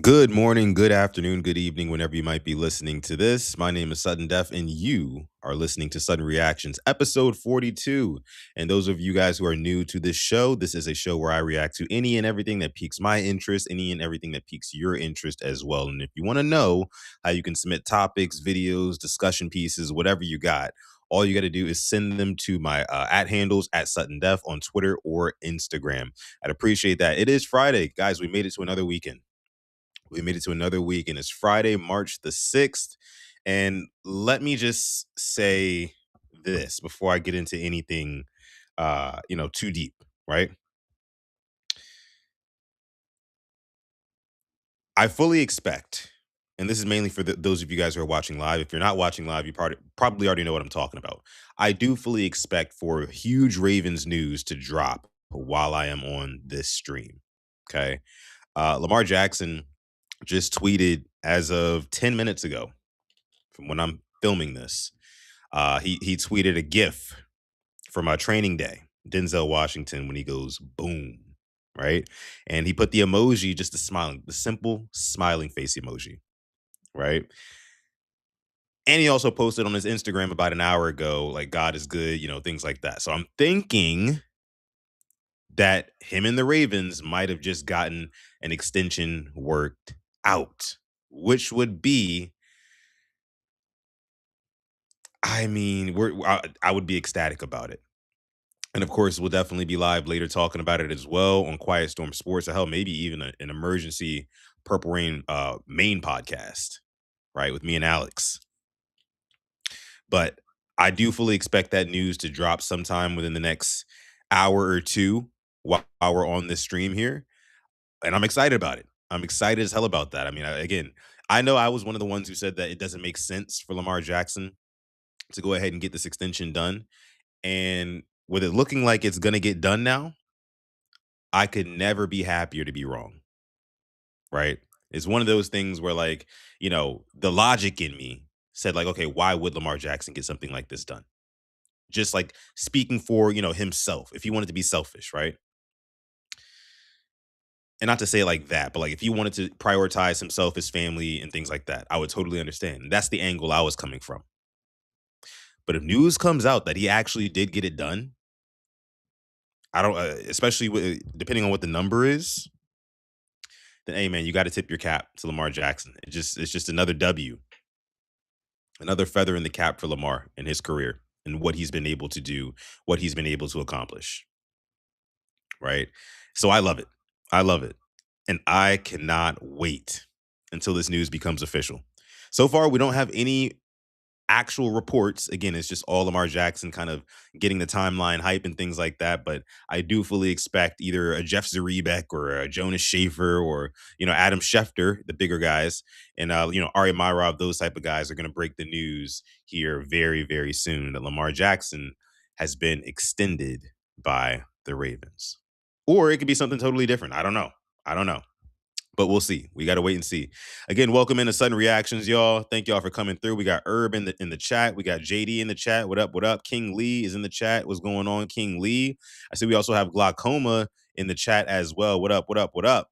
Good morning, good afternoon, good evening, whenever you might be listening to this. My name is Sutton Def, and you are listening to Sudden Reactions, episode 42. And those of you guys who are new to this show, this is a show where I react to any and everything that piques my interest, any and everything that piques your interest as well. And if you want to know how you can submit topics, videos, discussion pieces, whatever you got, all you got to do is send them to my at handles at Sutton Def on Twitter or Instagram. I'd appreciate that. It is Friday, guys. We made it to another weekend. We made it to another week, and it's Friday, March the 6th. And let me just say this before I get into anything too deep, right? I fully expect, and this is mainly for those of you guys who are watching live. If you're not watching live, you probably already know what I'm talking about. I do fully expect for huge Ravens news to drop while I am on this stream. Okay. Lamar Jackson just tweeted as of 10 minutes ago from when I'm filming this. He tweeted a GIF from a training day, Denzel Washington, when he goes boom, right? And he put the emoji, just the simple smiling face emoji, right? And he also posted on his Instagram about an hour ago, like God is good, things like that. So I'm thinking that him and the Ravens might have just gotten an extension worked out, which would be, I mean, I would be ecstatic about it. And of course, we'll definitely be live later talking about it as well on Quiet Storm Sports, or hell, maybe even an emergency Purple Rain main podcast, right, with me and Alex. But I do fully expect that news to drop sometime within the next hour or two while we're on this stream here. And I'm excited about it. I'm excited as hell about that. I mean, again, I know I was one of the ones who said that it doesn't make sense for Lamar Jackson to go ahead and get this extension done. And with it looking like it's going to get done now, I could never be happier to be wrong, right? It's one of those things where, like, the logic in me said, like, okay, why would Lamar Jackson get something like this done? Just like speaking for, himself, if he wanted to be selfish, right? And not to say it like that, but like if he wanted to prioritize himself, his family, and things like that, I would totally understand. That's the angle I was coming from. But if news comes out that he actually did get it done, I don't, especially depending on what the number is, then hey man, you got to tip your cap to Lamar Jackson. It's just another W, another feather in the cap for Lamar in his career and what he's been able to do, what he's been able to accomplish. Right. So I love it. I love it. And I cannot wait until this news becomes official. So far, we don't have any actual reports. Again, it's just all Lamar Jackson kind of getting the timeline hype and things like that. But I do fully expect either a Jeff Zarebek or a Jonas Schaefer or, Adam Schefter, the bigger guys, and, Ari Myrov, those type of guys are going to break the news here very, very soon that Lamar Jackson has been extended by the Ravens. Or it could be something totally different. I don't know. I don't know. But we'll see. We got to wait and see. Again, welcome into Sudden Reactions, y'all. Thank y'all for coming through. We got Herb in the chat. We got JD in the chat. What up? What up? King Lee is in the chat. What's going on, King Lee? I see we also have Glaucoma in the chat as well. What up? What up? What up?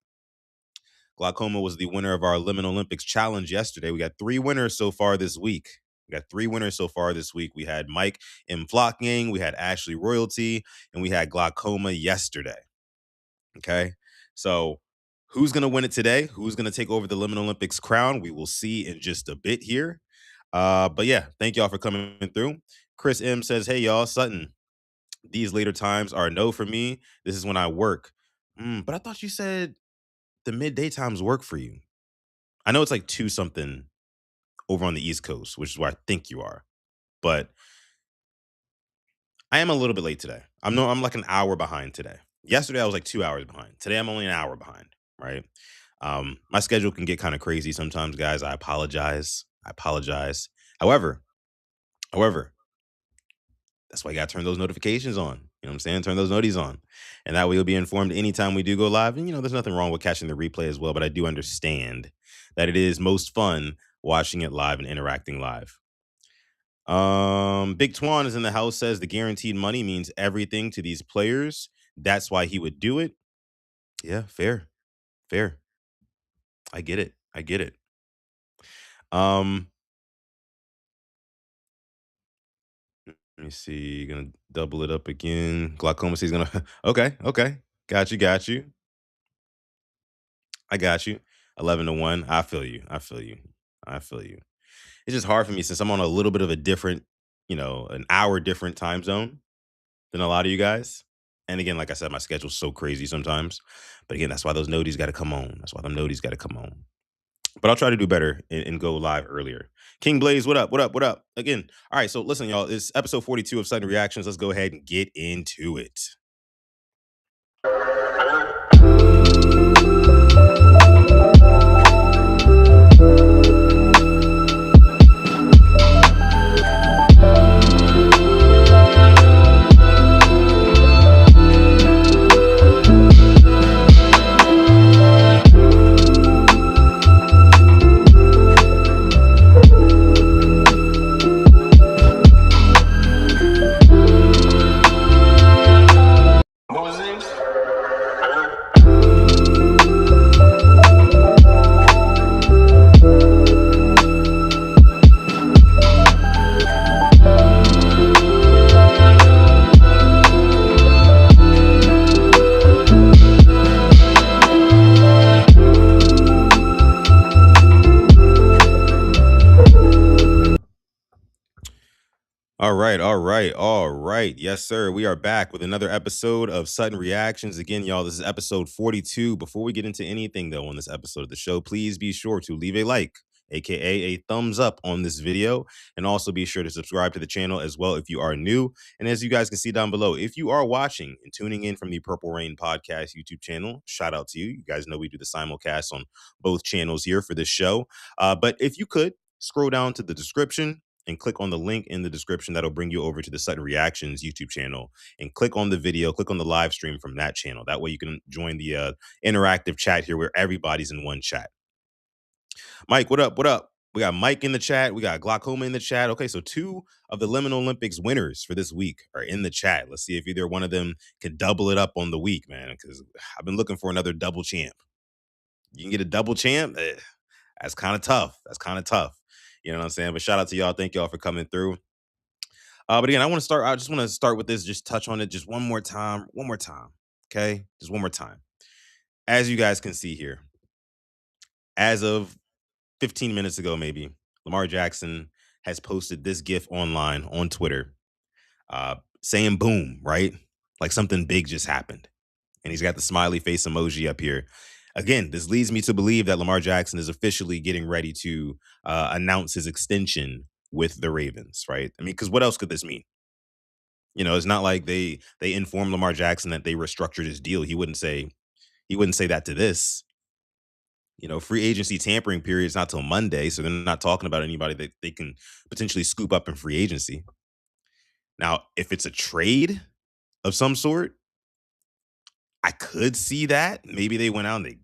Glaucoma was the winner of our Liminal Olympics challenge yesterday. We got 3 winners so far this week. We got 3 winners so far this week. We had Mike M. Flockgang, we had Ashley Royalty, and we had Glaucoma yesterday. Okay. So who's going to win it today? Who's going to take over the Liminal Olympics crown? We will see in just a bit here. But yeah, thank y'all for coming through. Chris M says, hey, y'all, Sutton, these later times are a no for me. This is when I work. But I thought you said the midday times work for you. I know it's like 2 something over on the East Coast, which is where I think you are. But I am a little bit late today. I'm like an hour behind today. Yesterday I was like 2 hours behind. Today I'm only an hour behind, right? My schedule can get kind of crazy sometimes, guys. I apologize. I apologize. However, however, that's why you gotta turn those notifications on. You know what I'm saying? Turn those noties on. And that way you'll be informed anytime we do go live. And there's nothing wrong with catching the replay as well, but I do understand that it is most fun watching it live and interacting live. Big Twan is in the house, says the guaranteed money means everything to these players. That's why he would do it. Yeah, fair. Fair. I get it. I get it. Um, Let me see. Gonna double it up again. Glaucoma is gonna. Okay. Okay. Got you. Got you. I got you. 11-1. I feel you. I feel you. I feel you. It's just hard for me since I'm on a little bit of a different, an hour different time zone than a lot of you guys. And again, like I said, my schedule's so crazy sometimes. But again, that's why those noties got to come on. That's why them noties got to come on. But I'll try to do better and go live earlier. King Blaze, what up? What up? What up? Again, all right. So listen, y'all, it's episode 42 of Sudden Reactions. Let's go ahead and get into it. All right, all right, all right. Yes, sir. We are back with another episode of Sudden Reactions. Again, y'all, this is episode 42. Before we get into anything, though, on this episode of the show, please be sure to leave a like, aka a thumbs up on this video, and also be sure to subscribe to the channel as well if you are new. And as you guys can see down below, if you are watching and tuning in from the Purple Rain Podcast YouTube channel, shout out to you. You guys know we do the simulcast on both channels here for this show. But if you could scroll down to the description and click on the link in the description that'll bring you over to the Sutton Reactions YouTube channel, and click on the video, click on the live stream from that channel. That way you can join the interactive chat here where everybody's in one chat. Mike, what up? What up? We got Mike in the chat. We got Glaucoma in the chat. Okay, so two of the Liminal Olympics winners for this week are in the chat. Let's see if either one of them can double it up on the week, man, because I've been looking for another double champ. You can get a double champ? That's kind of tough. That's kind of tough. You know what I'm saying? But shout out to y'all. Thank y'all for coming through. But again, I just want to start with this, just touch on it just one more time. One more time. Okay. Just one more time. As you guys can see here, as of 15 minutes ago, maybe, Lamar Jackson has posted this GIF online on Twitter, saying boom, right? Like something big just happened. And he's got the smiley face emoji up here. Again, this leads me to believe that Lamar Jackson is officially getting ready to announce his extension with the Ravens, right? I mean, because what else could this mean? It's not like they informed Lamar Jackson that they restructured his deal. He wouldn't say that to this. Free agency tampering period is not till Monday, so they're not talking about anybody that they can potentially scoop up in free agency. Now, if it's a trade of some sort, I could see that. Maybe they went out and they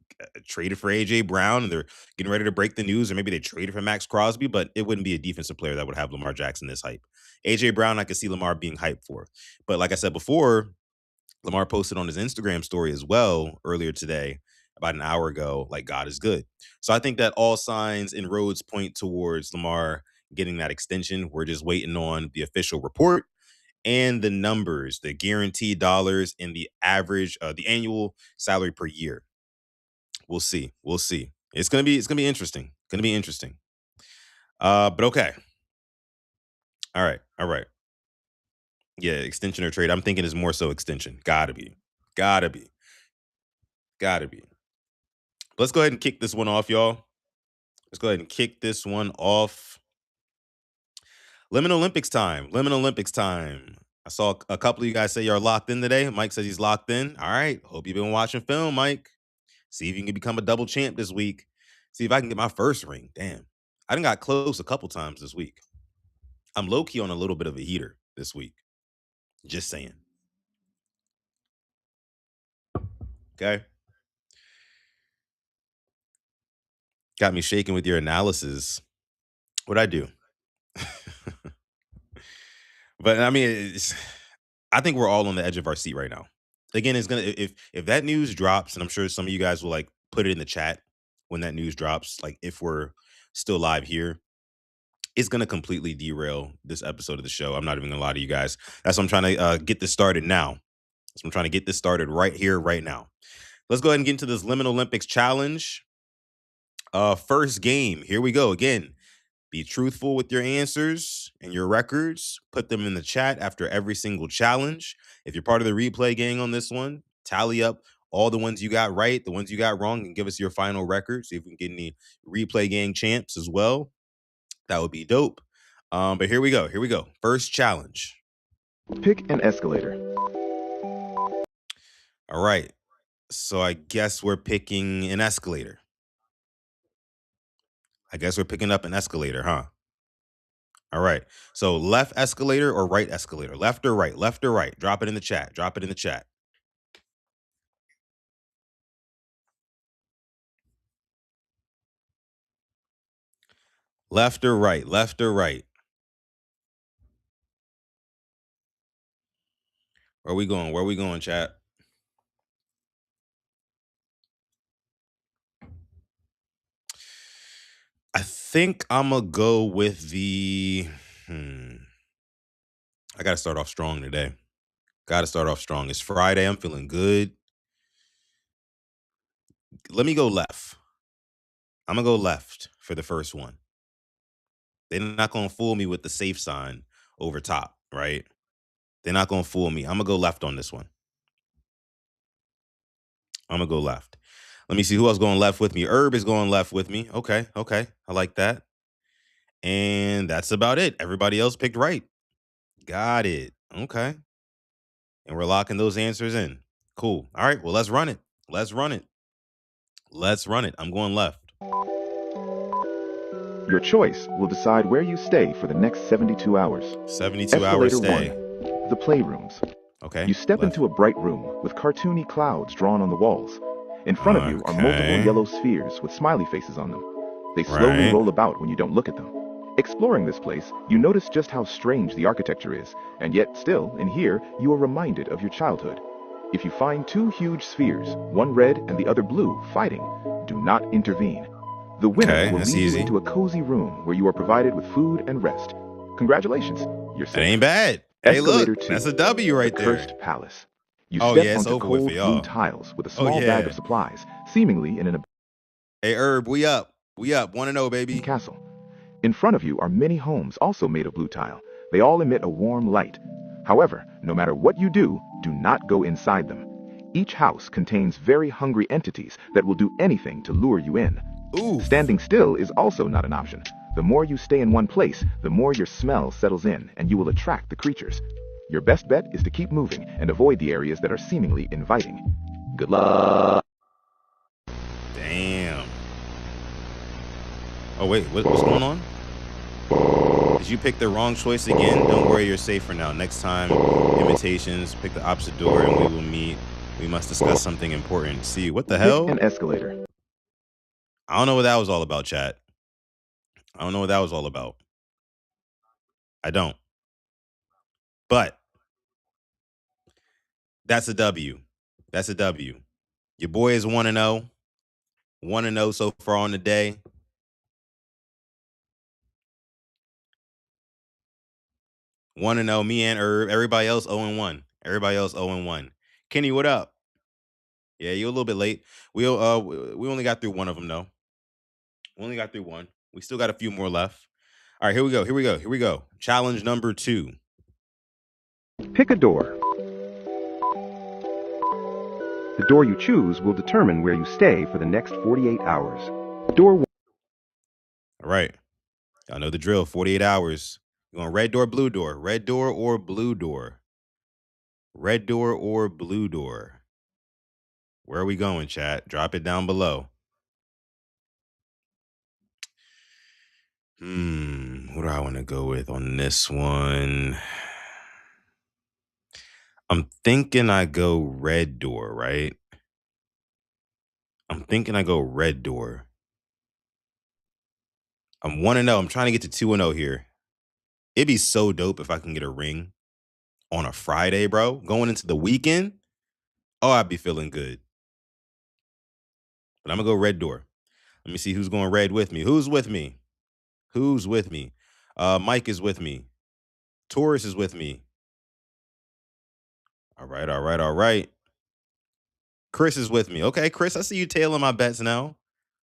traded for AJ Brown and they're getting ready to break the news, or maybe they traded for Max Crosby, but it wouldn't be a defensive player that would have Lamar Jackson this hype. AJ Brown, I could see Lamar being hyped for. But like I said before, Lamar posted on his Instagram story as well earlier today, about an hour ago, like God is good. So I think that all signs and roads point towards Lamar getting that extension. We're just waiting on the official report and the numbers, the guaranteed dollars and the average, the annual salary per year. We'll see. We'll see. It's gonna be interesting. Gonna be interesting. But okay. All right. All right. Yeah, extension or trade. I'm thinking is more so extension. Gotta be. Gotta be. Gotta be. Let's go ahead and kick this one off, y'all. Let's go ahead and kick this one off. Lemon Olympics time. Lemon Olympics time. I saw a couple of you guys say you're locked in today. Mike says he's locked in. All right. Hope you've been watching film, Mike. See if you can become a double champ this week. See if I can get my first ring. Damn. I done got close a couple times this week. I'm low key on a little bit of a heater this week. Just saying. Okay. Got me shaking with your analysis. What'd I do? But I mean, I think we're all on the edge of our seat right now. Again, it's gonna if that news drops, and I'm sure some of you guys will like put it in the chat when that news drops, like if we're still live here, it's gonna completely derail this episode of the show. I'm not even gonna lie to you guys. That's why I'm trying to get this started now. So I'm trying to get this started right here, right now. Let's go ahead and get into this Liminal Olympics challenge. First game. Here we go. Again, be truthful with your answers and your records. Put them in the chat after every single challenge. If you're part of the replay gang on this one, tally up all the ones you got right, the ones you got wrong, and give us your final record. See if we can get any replay gang champs as well. That would be dope. But here we go. Here we go. First challenge. Pick an escalator. All right. So I guess we're picking an escalator. I guess we're picking up an escalator, huh? All right. So left escalator or right escalator? Left or right? Left or right? Drop it in the chat. Drop it in the chat. Left or right? Left or right? Where we going? Where we going, chat? I think I'm going to go with the... I got to start off strong today. Got to start off strong. It's Friday. I'm feeling good. Let me go left. I'm going to go left for the first one. They're not going to fool me with the safe sign over top, right? They're not going to fool me. I'm going to go left on this one. I'm going to go left. Let me see who else going left with me. Herb is going left with me. Okay. I like that. And that's about it. Everybody else picked right. Got it. Okay. And we're locking those answers in. Cool. All right. Well, let's run it. Let's run it. Let's run it. I'm going left. Your choice will decide where you stay for the next 72 hours. 72 hours stay. 1, the playrooms. Okay. You step into a bright room with cartoony clouds drawn on the walls. In front of you are multiple yellow spheres with smiley faces on them. They slowly roll about when you don't look at them. Exploring this place, you notice just how strange the architecture is, and yet still, in here, you are reminded of your childhood. If you find 2 huge spheres, one red and the other blue, fighting, do not intervene. The winner will lead you into a cozy room where you are provided with food and rest. Congratulations, you're safe. That ain't bad. Escalator hey, look, 2, that's a W right the there. Cursed Palace. You step onto cold blue tiles with a small bag of supplies, seemingly in an Hey, Herb, we up. We up. 1-0, baby. Castle. In front of you are many homes also made of blue tile. They all emit a warm light. However, no matter what you do not go inside them. Each house contains very hungry entities that will do anything to lure you in. Standing still is also not an option. The more you stay in one place, the more your smell settles in, and you will attract the creatures. Your best bet is to keep moving and avoid the areas that are seemingly inviting. Good luck. Damn. Oh, wait, what's going on? Did you pick the wrong choice again? Don't worry, you're safe for now. Next time, invitations, pick the opposite door and we will meet. We must discuss something important. See, what the hell? Pick an escalator. I don't know what that was all about, chat. I don't know what that was all about. I don't. But that's a W. That's a W. Your boy is 1-0. 1-0 so far on the day. One to know me and Herb. Everybody else 0-1. Everybody else 0-1. Kenny, what up? Yeah, you're a little bit late. We only got through one of them though. We only got through one. We still got a few more left. All right, here we go. Here we go. Here we go. Challenge number 2. Pick a door. The door you choose will determine where you stay for the next 48 hours. Door 1. All right. Y'all know the drill. 48 hours. You going red door, blue door? Red door or blue door? Red door or blue door? Where are we going, chat? Drop it down below. What do I want to go with on this one? I'm thinking I go red door, right? I'm thinking I go red door. I'm 1-0. I'm trying to get to 2-0 here. It'd be so dope if I can get a ring on a Friday, bro. Going into the weekend. Oh, I'd be feeling good. But I'm going to go red door. Let me see who's going red with me. Who's with me? Who's with me? Mike is with me. Taurus is with me. All right, all right, all right. Chris is with me. Okay, Chris, I see you tailing my bets now.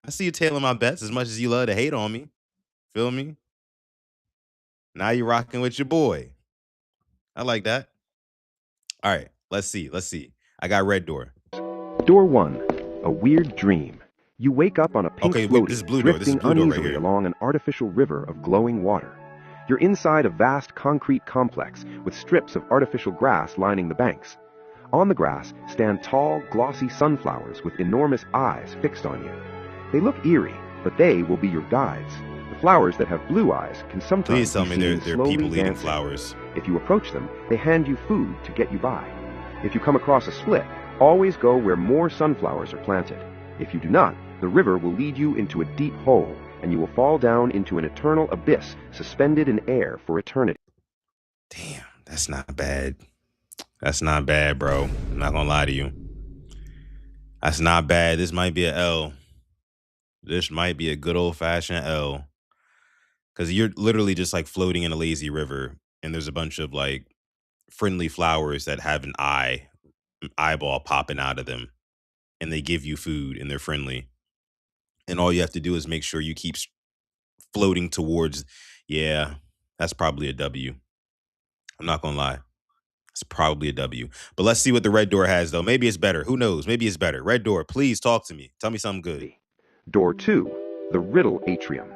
I see you tailing my bets as much as you love to hate on me. Feel me? Now you're rocking with your boy. I like that. All right, let's see. Let's see. I got red door. Door 1. A weird dream. You wake up on a pink Okay, this is floaty, blue door. This is drifting blue door right uneasily here. along an artificial river of glowing water. You're inside a vast concrete complex with strips of artificial grass lining the banks. On the grass stand tall, glossy sunflowers with enormous eyes fixed on you. They look eerie, but they will be your guides. The flowers that have blue eyes can sometimes Please tell be me seen they're slowly people eating dancing. flowers. If you approach them, they hand you food to get you by. If you come across a split, always go where more sunflowers are planted. If you do not, the river will lead you into a deep hole, and you will fall down into an eternal abyss suspended in air for eternity. Damn, that's not bad. That's not bad, bro. I'm not gonna lie to you. That's not bad. This might be a L. This might be a good old fashioned L. Because you're literally just like floating in a lazy river, and there's a bunch of like friendly flowers that have an eyeball popping out of them, and they give you food, and they're friendly. And all you have to do is make sure you keep floating towards. Yeah, that's probably a W. I'm not gonna lie. It's probably a W. But let's see what the red door has, though. Maybe it's better. Who knows? Maybe it's better. Red door, please talk to me. Tell me something good. Door 2. The Riddle Atrium.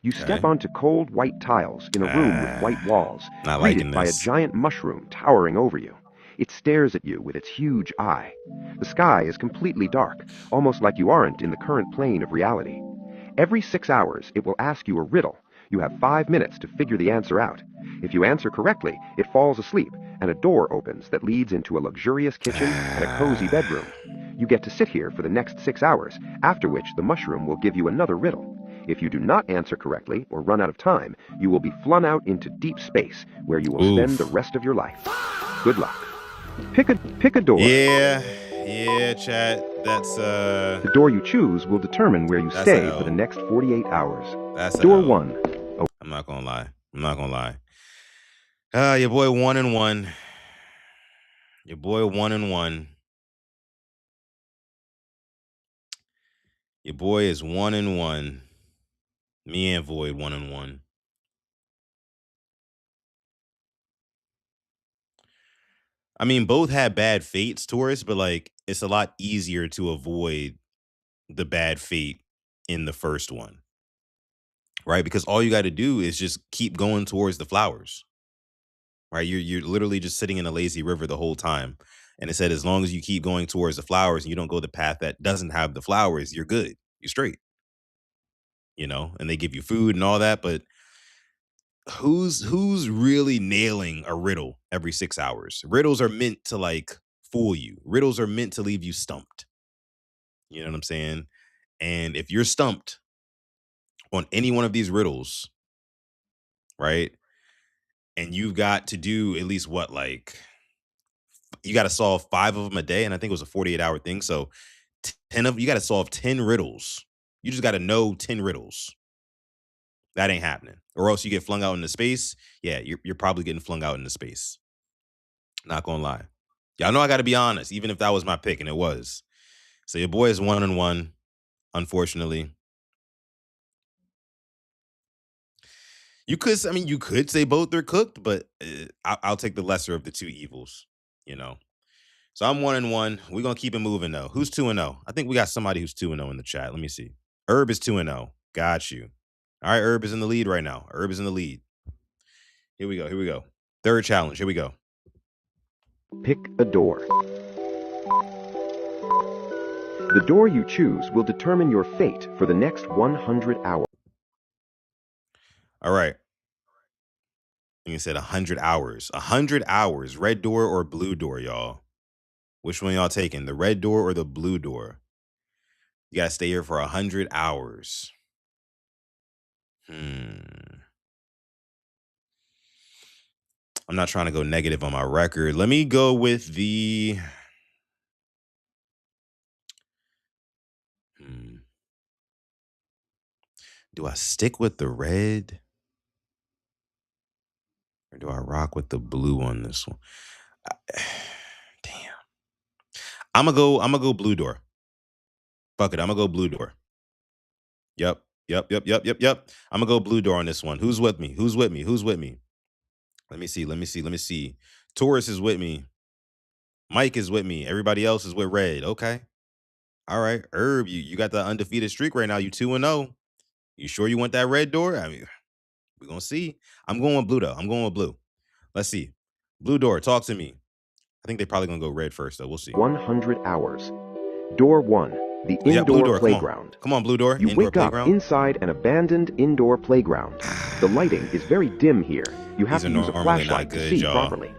You step Okay. onto cold white tiles in a room with white walls, Not liking greeted by a this. giant mushroom towering over you. It stares at you with its huge eye. The sky is completely dark, almost like you aren't in the current plane of reality. Every 6 hours, it will ask you a riddle. You have 5 minutes to figure the answer out. If you answer correctly, it falls asleep, and a door opens that leads into a luxurious kitchen and a cozy bedroom. You get to sit here for the next 6 hours, after which the mushroom will give you another riddle. If you do not answer correctly or run out of time, you will be flung out into deep space, where you will spend the rest of your life. Good luck. Pick a door. Yeah, chat. That's The door you choose will determine where you That's stay a for the L. next 48 hours. That's a Door L. 1. I'm not gonna lie. I'm not gonna lie. Your boy 1-1. Your boy 1-1. Your boy is 1-1. Me and Void 1-1. I mean, both had bad fates, Taurus, but like it's a lot easier to avoid the bad fate in the first one, right? Because all you got to do is just keep going towards the flowers, right? You're literally just sitting in a lazy river the whole time, and it said as long as you keep going towards the flowers and you don't go the path that doesn't have the flowers, you're good, you're straight, And they give you food and all that, but who's really nailing a riddle every 6 hours? Riddles are meant to like fool you. Riddles are meant to leave you stumped. You know what I'm saying? And if you're stumped on any one of these riddles, right? And you've got to do at least what, like, you got to solve 5 of them a day. And I think it was a 48-hour thing. So 10 of you got to solve 10 riddles. You just got to know 10 riddles. That ain't happening. Or else you get flung out into space. Yeah, you're probably getting flung out into space. Not gonna lie. Y'all know I got to be honest, even if that was my pick, and it was. So your boy is 1-1, unfortunately. You could say both are cooked, but I'll take the lesser of the two evils, you know. So I'm 1-1. We're gonna keep it moving though. Who's 2-0? I think we got somebody who's 2-0 in the chat. Let me see. Herb is 2-0. Got you. All right, Herb is in the lead right now. Herb is in the lead. Here we go. Here we go. Third challenge. Here we go. Pick a door. The door you choose will determine your fate for the next 100 hours. All right. And you said 100 hours. 100 hours. Red door or blue door, y'all? Which one y'all taking? The red door or the blue door? You gotta stay here for 100 hours. I'm not trying to go negative on my record. Let me go with the. Do I stick with the red or do I rock with the blue on this one? Damn. I'm gonna go blue door. Fuck it. I'm gonna go blue door. Yep. Yep. I'm gonna go blue door on this one. Who's with me? Who's with me? Who's with me? Let me see. Let me see. Taurus is with me. Mike is with me. Everybody else is with red. Okay. All right. Herb, you got the undefeated streak right now. You 2-0. You sure you want that red door? I mean, we're gonna see. I'm going with blue though. I'm going with blue. Let's see. Blue door, talk to me. I think they're probably gonna go red first though. We'll see. 100 hours. Door 1, the Yeah, blue indoor door. Come on. playground. Come on, blue door. You Indoor wake up playground. inside an abandoned indoor playground. The lighting is very dim here. You have These to are use a normally flashlight not good, to see y'all. properly.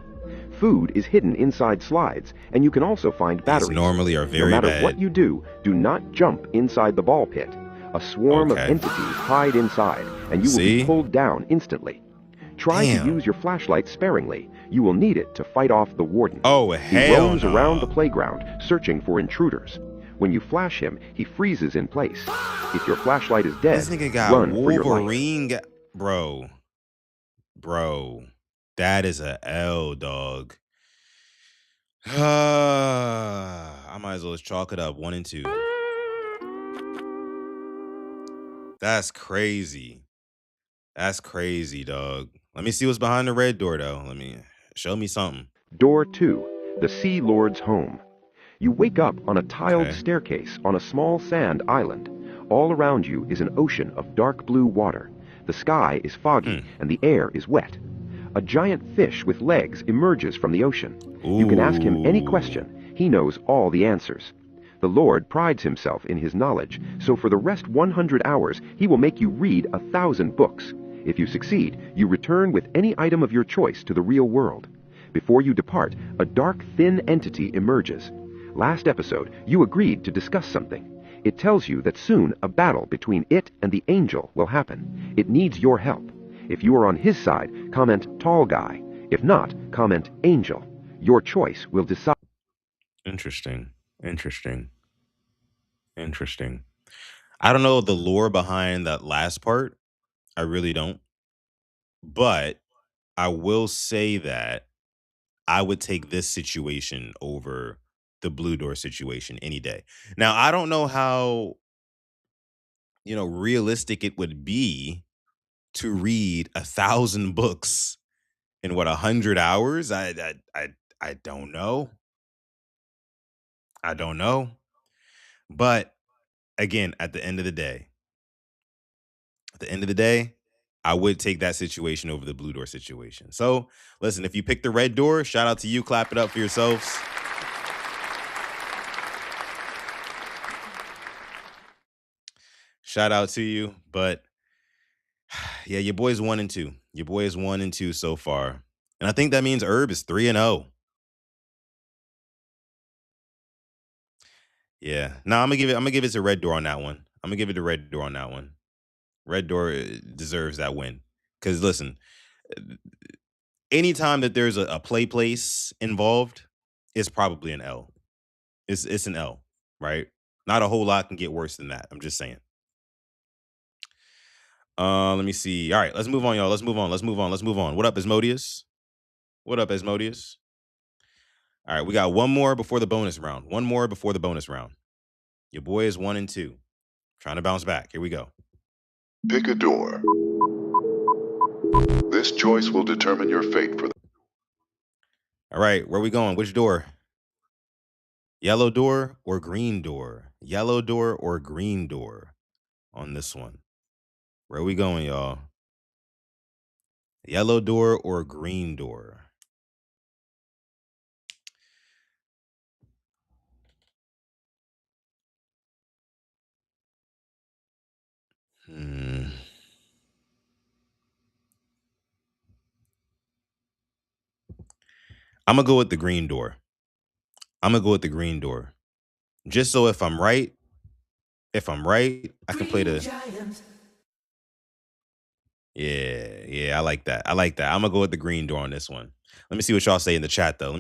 Food is hidden inside slides, and you can also find batteries. These normally are No very matter bad. what you do not jump inside the ball pit. A swarm of Okay. entities hide inside, and you will See? be pulled down instantly. Try Damn. to use your flashlight sparingly. You will need it to fight off the warden. Oh, He hell roams no. around the playground, searching for intruders. When you flash him, he freezes in place. If your flashlight is dead, This nigga got run for your life. Wolverine. Bro. That is a L, dog. I might as well just chalk it up 1 and 2. That's crazy. That's crazy, dog. Let me see what's behind the red door, though. Show me something. Door 2, the Sea Lord's home. You wake up on a tiled Okay. staircase on a small sand island. All around you is an ocean of dark blue water. The sky is foggy and the air is wet. A giant fish with legs emerges from the ocean. You can ask him any question. He knows all the answers. The Lord prides himself in his knowledge, so for the rest 100 hours, he will make you read 1,000 books. If you succeed, you return with any item of your choice to the real world. Before you depart, a dark, thin entity emerges. Last episode, you agreed to discuss something. It tells you that soon a battle between it and the angel will happen. It needs your help. If you are on his side, comment tall guy. If not, comment angel. Your choice will decide. Interesting. I don't know the lore behind that last part. I really don't. But I will say that I would take this situation over the blue door situation any day. Now, I don't know how, realistic it would be to read 1,000 books in 100 hours. I don't know. I don't know. But again, at the end of the day, I would take that situation over the blue door situation. So listen, if you pick the red door, shout out to you. Clap it up for yourselves. Shout out to you. But yeah, your boy's 1 and 2. Your boy is 1 and 2 so far. And I think that means Herb is 3 and 0. Yeah. No, I'm gonna give it to red door on that one. I'm gonna give it to red door on that one. Red door deserves that win. Because listen, anytime that there's a play place involved, it's probably an L. It's an L, right? Not a whole lot can get worse than that. I'm just saying. Let me see. All right, let's move on, y'all. Let's move on. What up, Asmodeus? What up, Asmodeus? All right, we got one more before the bonus round. Your boy is 1 and 2. Trying to bounce back. Here we go. Pick a door. This choice will determine your fate for the. All right, where we going? Which door? Yellow door or green door? Yellow door or green door on this one? Where we going, y'all? Yellow door or green door? I'm gonna go with the green door. Just so if I'm right, I can play the. Yeah, I like that. I'm gonna go with the green door on this one. Let me see what y'all say in the chat, though.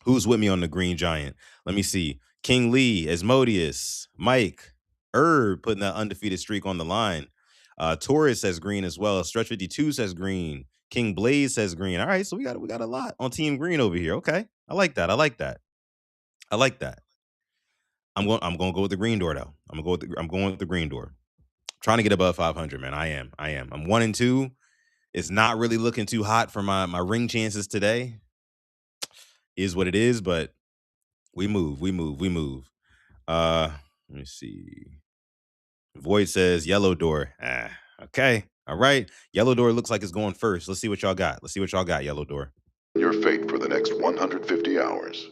Who's with me on the green giant? Let me see. King Lee, Asmodeus, Mike, putting that undefeated streak on the line. Taurus says green as well. Stretch 52 says green. King Blaze says green. All right, so we got a lot on Team Green over here. Okay, I like that. I like that. I like that. I'm going to go with the green door though. I'm going with the green door. Trying to get above 500, man. I am. I'm 1-2. It's not really looking too hot for my ring chances today. Is what it is, but we move. Let me see. Void says yellow door. Okay. All right. Yellow door looks like it's going first. Let's see what y'all got. Yellow door. Your fate for the next 150 hours.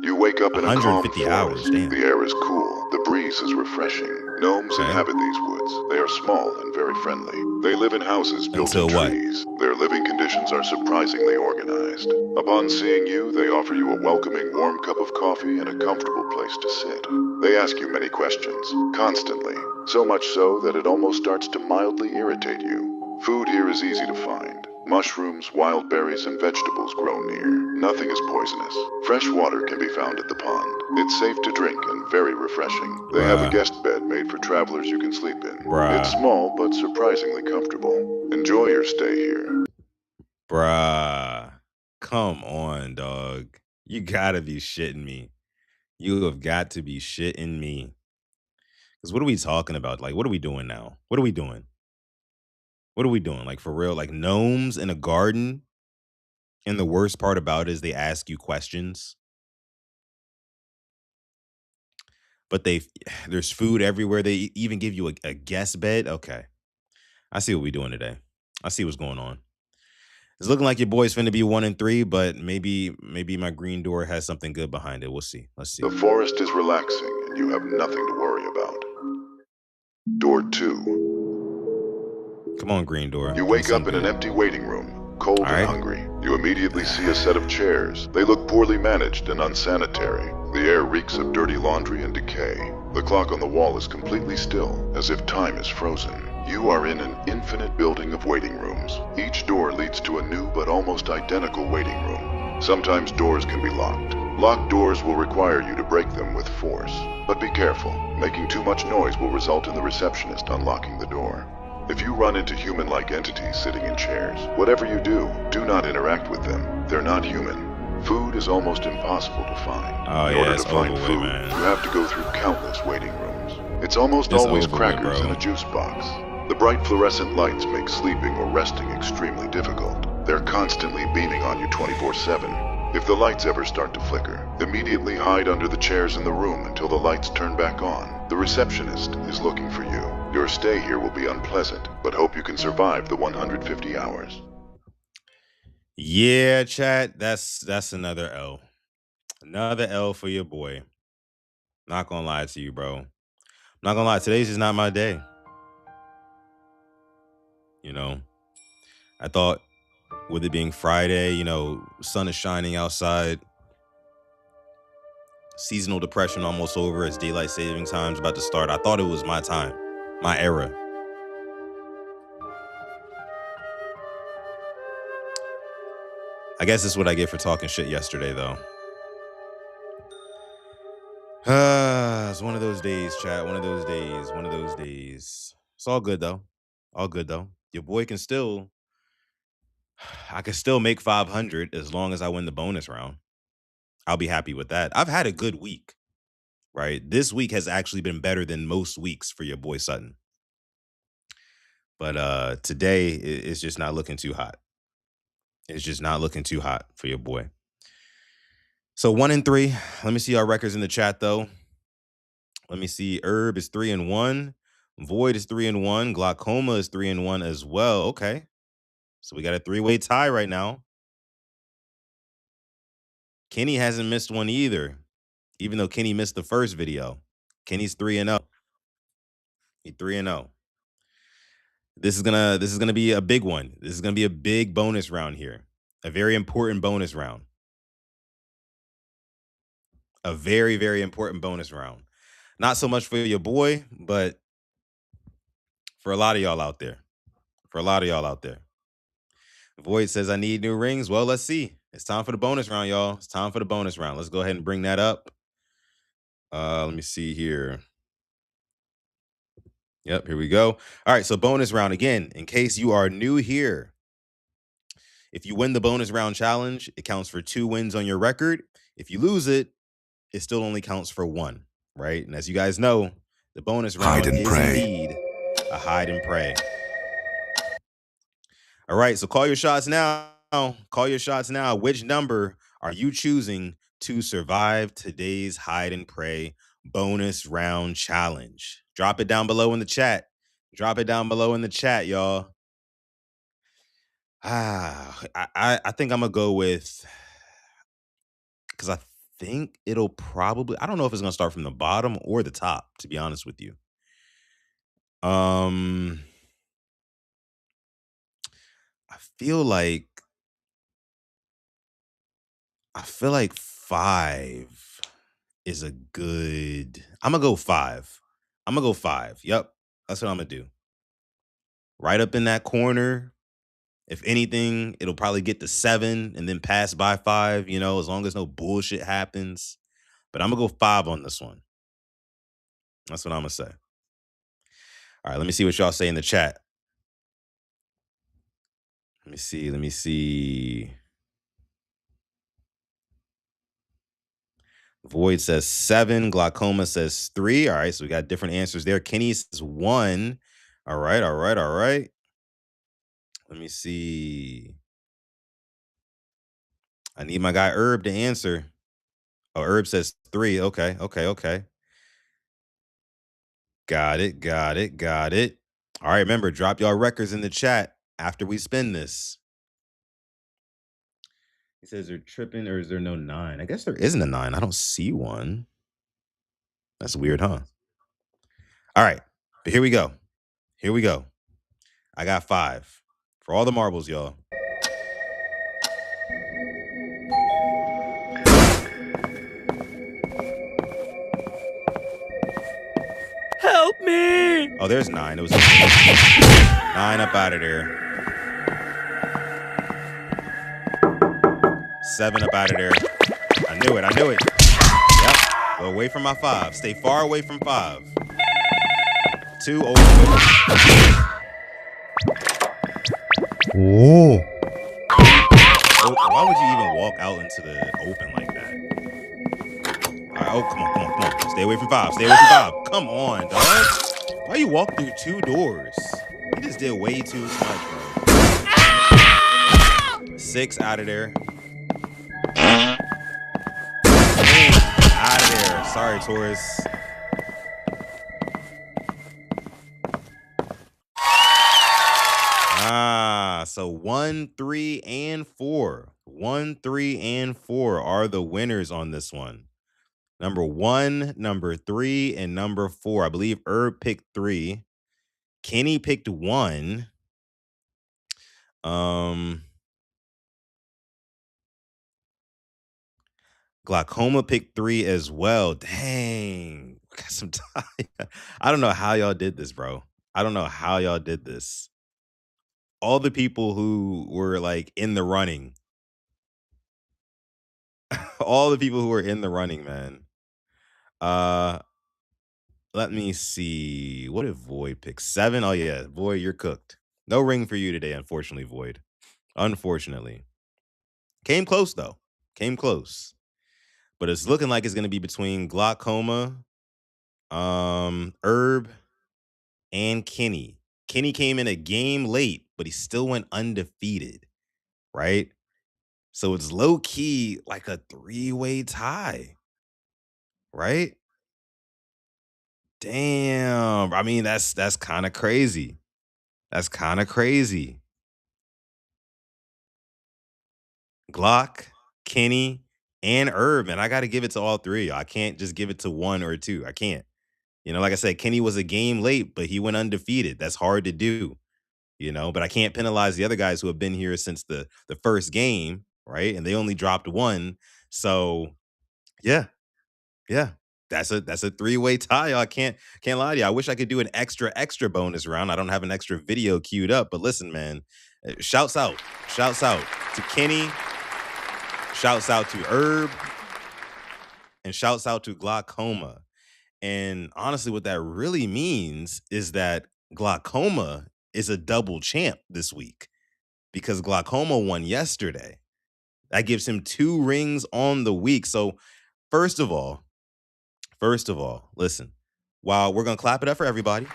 You wake up in a calm 150 hours, forest. damn. The air is cool. The breeze is refreshing. Gnomes inhabit these woods. They are small and very friendly. They live in houses built in trees. Their living conditions are surprisingly organized. Upon seeing you, they offer you a welcoming warm cup of coffee and a comfortable place to sit. They ask you many questions, constantly, so much so that it almost starts to mildly irritate you. Food here is easy to find. Mushrooms, wild berries, and vegetables grow near. Nothing is poisonous. Fresh water can be found at the pond. It's safe to drink and very refreshing. They have a guest bed made for travelers you can sleep in. It's small but surprisingly comfortable. Enjoy your stay here. Bruh. Come on, dog. You gotta be shitting me. You have got to be shitting me. Because what are we talking about? Like, what are we doing now? What are we doing? Like, for real? Like, gnomes in a garden? And the worst part about it is they ask you questions. But there's food everywhere. They even give you a guest bed. Okay. I see what we're doing today. I see what's going on. It's looking like your boy's finna be 1-3, but maybe my green door has something good behind it. We'll see. Let's see. The forest is relaxing and you have nothing to worry about. Door 2. Come on, green door. You wake up in an empty waiting room, cold and hungry. You immediately see a set of chairs. They look poorly managed and unsanitary. The air reeks of dirty laundry and decay. The clock on the wall is completely still, as if time is frozen. You are in an infinite building of waiting rooms. Each door leads to a new but almost identical waiting room. Sometimes doors can be locked. Locked doors will require you to break them with force. But be careful. Making too much noise will result in the receptionist unlocking the door. If you run into human-like entities sitting in chairs, whatever you do, do not interact with them. They're not human. Food is almost impossible to find. In order to find food, you have to go through countless waiting rooms. It's almost always crackers in a juice box. The bright fluorescent lights make sleeping or resting extremely difficult. They're constantly beaming on you 24/7. If the lights ever start to flicker, immediately hide under the chairs in the room until the lights turn back on. The receptionist is looking for you. Your stay here will be unpleasant, but hope you can survive the 150 hours. Yeah, chat, that's another L. Another L for your boy. Not gonna lie to you, bro. Not gonna lie, today's just not my day. You know, I thought with it being Friday, sun is shining outside. Seasonal depression almost over. It's daylight saving time's about to start. I thought it was my time, my era. I guess that's what I get for talking shit yesterday, though. It's one of those days, chat. One of those days. It's all good, though. Your boy can still, I can still make 500 as long as I win the bonus round. I'll be happy with that. I've had a good week, right? This week has actually been better than most weeks for your boy Sutton. But today it's just not looking too hot. It's just not looking too hot for your boy. So 1-3. Let me see our records in the chat, though. Let me see. Herb is 3-1. Void is 3-1. Glaucoma is 3-1 as well. Okay. So we got a 3-way tie right now. Kenny hasn't missed one either, even though Kenny missed the first video. Kenny's 3-0. He's 3-0. This is gonna be a big one. This is gonna be a big bonus round here. A very important bonus round. A very, very important bonus round. Not so much for your boy, but for a lot of y'all out there. Void says, I need new rings. Well, let's see. It's time for the bonus round, y'all. It's time for the bonus round. Let's go ahead and bring that up. Let me see here. Yep, here we go. All right, so bonus round again. In case you are new here, if you win the bonus round challenge, it counts for 2 wins on your record. If you lose it, it still only counts for 1, right? And as you guys know, the bonus round is indeed a hide and pray. All right, so call your shots now. Call your shots now. Which number are you choosing to survive today's hide and pray bonus round challenge? Drop it down below in the chat. Drop it down below in the chat, y'all. I think I'm gonna go with, because I think it'll probably, I don't know if it's gonna start from the bottom or the top, to be honest with you. I feel like 5 is a good. I'm gonna go 5. I'm gonna go 5. Yep, that's what I'm gonna do. Right up in that corner. If anything, it'll probably get to 7 and then pass by 5. You know, as long as no bullshit happens. But I'm gonna go 5 on this one. That's what I'm gonna say. All right, let me see what y'all say in the chat. Let me see. Void says 7. Glaucoma says 3. All right, so we got different answers there. Kenny says 1. All right. Let me see. I need my guy Herb to answer. Oh, Herb says 3. Okay. Got it. All right, remember, drop y'all records in the chat after we spin this. He says they're tripping, or is there no 9? I guess there isn't a 9. I don't see one. That's weird, huh? All right, but here we go. I got 5 for all the marbles, y'all. Help me! Oh, there's 9. It was 9 up out of there. 7 up out of there. I knew it. Yep. Go away from my 5. Stay far away from 5. 2 over. Oh. Why would you even walk out into the open like that? All right, come on. Stay away from 5. Come on, dog. Why you walk through 2 doors? You just did way too much, bro. 6 out of there. Out of there. Sorry, Taurus. So 1, 3, and 4. 1, 3, and 4 are the winners on this one. Number 1, number 3, and number 4. I believe Herb picked 3. Kenny picked 1. Glaucoma picked 3 as well. Dang. We got some time. I don't know how y'all did this, bro. All the people who were like in the running. All the people who were in the running, man. Let me see. What did Void pick? 7? Oh yeah, Void, you're cooked. No ring for you today, unfortunately, Void. Unfortunately. Came close though. But it's looking like it's gonna be between Glaucoma, Herb, and Kenny. Kenny came in a game late, but he still went undefeated, right? So it's low key like a 3-way tie, right? Damn. I mean, that's kind of crazy. Glock, Kenny, and Herb, and I got to give it to all 3. I can't just give it to 1 or 2. I can't. You know, like I said, Kenny was a game late, but he went undefeated. That's hard to do, you know, but I can't penalize the other guys who have been here since the first game, right? And they only dropped 1. So, yeah. That's a 3-way tie. I can't lie to you. I wish I could do an extra bonus round. I don't have an extra video queued up, but listen, man, shouts out to Kenny, shouts out to Herb, and shouts out to Glaucoma. And honestly, what that really means is that Glaucoma is a double champ this week because Glaucoma won yesterday. That gives him 2 rings on the week. So, first of all, listen, while we're going to clap it up for everybody.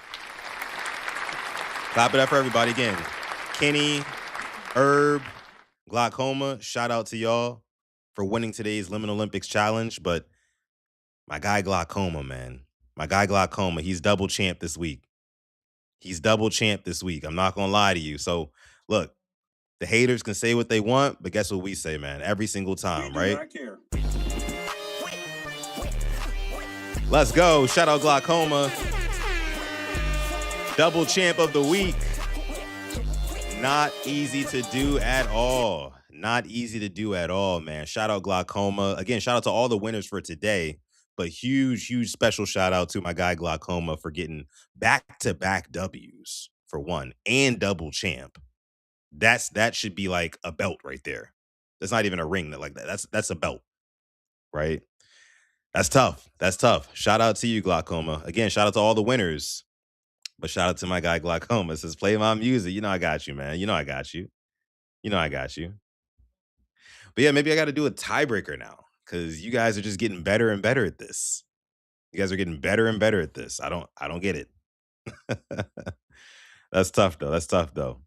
Clap it up for everybody again. Kenny, Herb, Glaucoma, shout out to y'all for winning today's Liminal Olympics challenge. But my guy Glaucoma, man. My guy Glaucoma, he's double champ this week. He's double champ this week. I'm not going to lie to you. So, look, the haters can say what they want, but guess what we say, man? Every single time, right? Let's go. Shout out Glaucoma. Double champ of the week. Not easy to do at all. Not easy to do at all, man. Shout out Glaucoma. Again, shout out to all the winners for today. But huge special shout out to my guy Glaucoma for getting back-to-back W's for one and double champ. That should be like a belt right there. That's not even a ring that like that. That's a belt, right? That's tough. That's tough. Shout out to you, Glaucoma. Again, shout out to all the winners. But shout out to my guy Glaucoma. It says, play my music. You know I got you, man. You know I got you. You know I got you. But yeah, maybe I got to do a tiebreaker now because you guys are just getting better and better at this. You guys are getting better and better at this. I don't get it. That's tough though. That's tough though.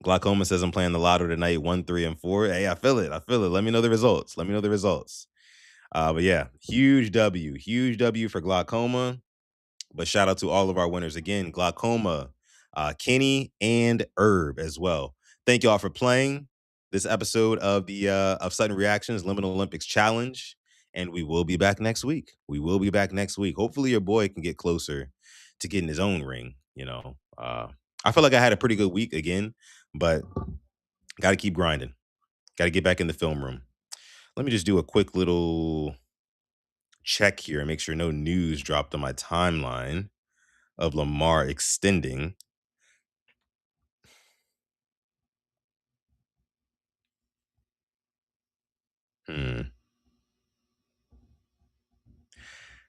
Glaucoma says I'm playing the lotto tonight, 1, 3, and 4. Hey, I feel it. I feel it. Let me know the results. Let me know the results. But yeah, huge W for Glaucoma. But shout out to all of our winners again, Glaucoma, Kenny, and Herb as well. Thank y'all for playing this episode of the of Sutton Reactions Liminal Olympics Challenge. And we will be back next week. We will be back next week. Hopefully your boy can get closer to getting his own ring. You know, I feel like I had a pretty good week again, but got to keep grinding. Got to get back in the film room. Let me just do a quick little check here and make sure no news dropped on my timeline of Lamar extending.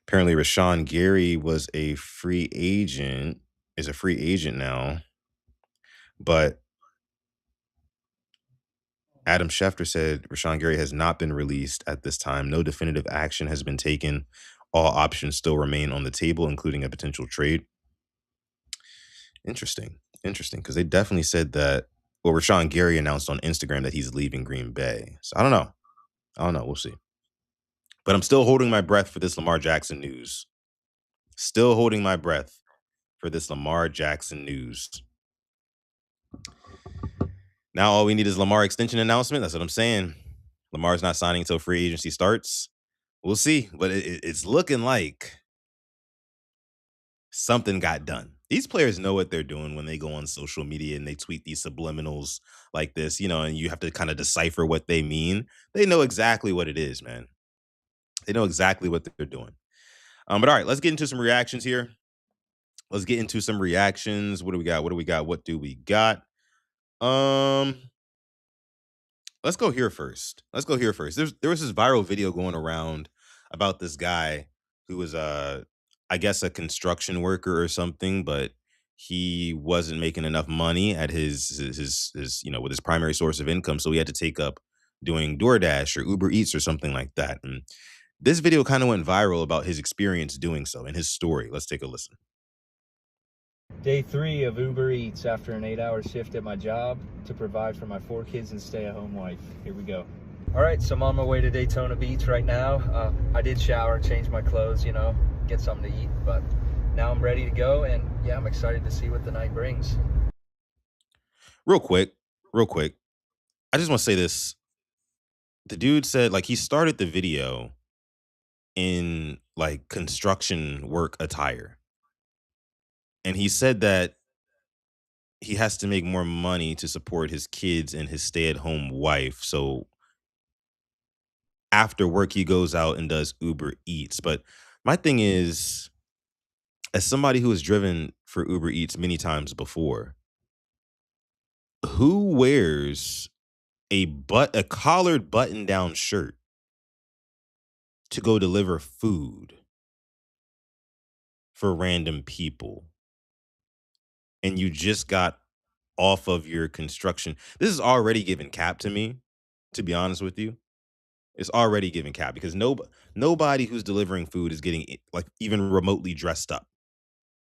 Apparently, Rashawn Gary was a free agent, is a free agent now. But Adam Schefter said Rashawn Gary has not been released at this time. No definitive action has been taken. All options still remain on the table, including a potential trade. Interesting, because they definitely said that. Well, Rashawn Gary announced on Instagram that he's leaving Green Bay. So I don't know. We'll see. But I'm still holding my breath for this Lamar Jackson news. Still holding my breath for this Lamar Jackson news. Now all we need is Lamar extension announcement. That's what I'm saying. Lamar's not signing until free agency starts. We'll see. But it's looking like something got done. These players know what they're doing when they go on social media and they tweet these subliminals like this, you know, and you have to kind of decipher what they mean. They know exactly what it is, man. They know exactly what they're doing. But all right, let's get into some reactions here. Let's get into some reactions. What do we got? What do we got? Let's go here first. There was this viral video going around about this guy who was I guess a construction worker or something, but he wasn't making enough money at his with his primary source of income, so he had to take up doing DoorDash or Uber Eats or something like that. And this video kind of went viral about his experience doing so and his story. Let's take a listen. Day 3 of Uber Eats after an 8-hour shift at my job to provide for my 4 kids and stay-at-home wife. Here we go. All right, so I'm on my way to Daytona Beach right now. I did shower, change my clothes, you know, get something to eat, but now I'm ready to go, and yeah, I'm excited to see what the night brings. Real quick. I just want to say this. The dude said, like, he started the video in, like, construction work attire. And he said that he has to make more money to support his kids and his stay-at-home wife. So after work, he goes out and does Uber Eats. But my thing is, as somebody who has driven for Uber Eats many times before, who wears a collared button-down shirt to go deliver food for random people and you just got off of your construction. This is already giving cap to me, to be honest with you. It's already giving cap because nobody who's delivering food is getting like even remotely dressed up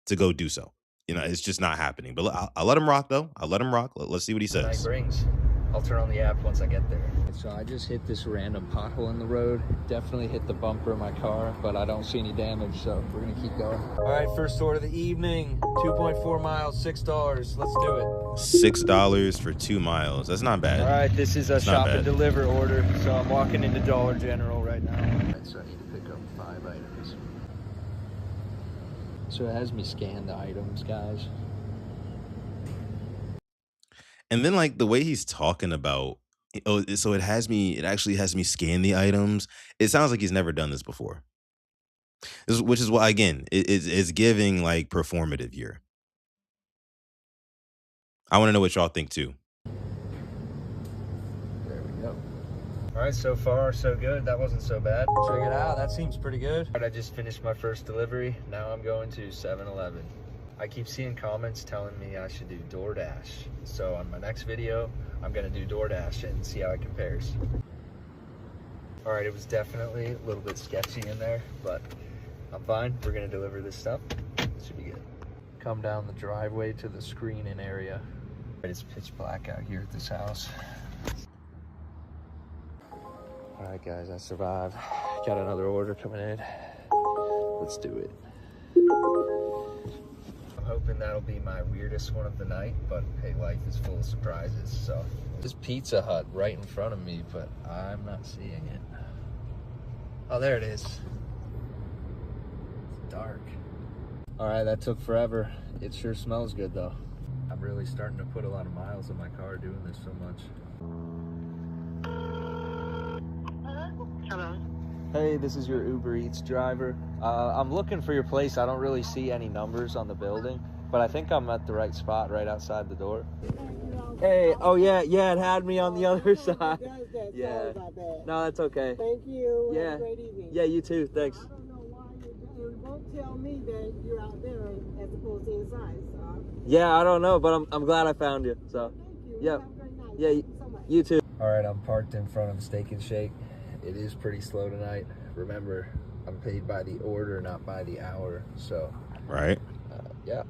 to go do so. You know, it's just not happening. But I'll let him rock though. I'll let him rock. Let's see what he Night says. brings. I'll turn on the app once I get there. So I just hit this random pothole in the road. Definitely hit the bumper of my car, but I don't see any damage, so we're gonna keep going. All right, first order of the evening. 2.4 miles, $6. Let's do it. $6 for 2 miles. That's not bad. All right, this is a That's not shop bad. and deliver order. So I'm walking into Dollar General right now. All right, so I need to pick up 5 items. So it has me scan the items, guys. And then like the way he's talking about, oh, so it actually has me scan the items. It sounds like he's never done this before. Which is why again, it's giving like performative year. I want to know what y'all think too. There we go. All right, so far so good. That wasn't so bad. Check it out. That seems pretty good. All right, I just finished my first delivery. Now I'm going to 7-Eleven. I keep seeing comments telling me I should do DoorDash. So on my next video, I'm gonna do DoorDash and see how it compares. All right, it was definitely a little bit sketchy in there, but I'm fine. We're gonna deliver this stuff. Should be good. Come down the driveway to the screen-in area. It's pitch black out here at this house. All right, guys, I survived. Got another order coming in. Let's do it. I'm hoping that'll be my weirdest one of the night, but hey, life is full of surprises, so. There's Pizza Hut right in front of me, but I'm not seeing it. Oh, there it is. It's dark. All right, that took forever. It sure smells good though. I'm really starting to put a lot of miles on my car doing this so much. Hello. Hey, this is your Uber Eats driver. I'm looking for your place. I don't really see any numbers on the building, but I think I'm at the right spot right outside the door. Hey, oh yeah, it had me on the other side. Yeah. No, that's okay. Thank you. Yeah. Have a great evening. Yeah, you too. Thanks. I don't know why you won't tell me that you're out there as opposed to inside. So Yeah, I don't know, but I'm glad I found you. So, thank you. yeah. Have a great night. Yeah, Thank you so much. you too. All right, I'm parked in front of Steak and Shake. It is pretty slow tonight. Remember, I'm paid by the order, not by the hour. So, Right. yeah.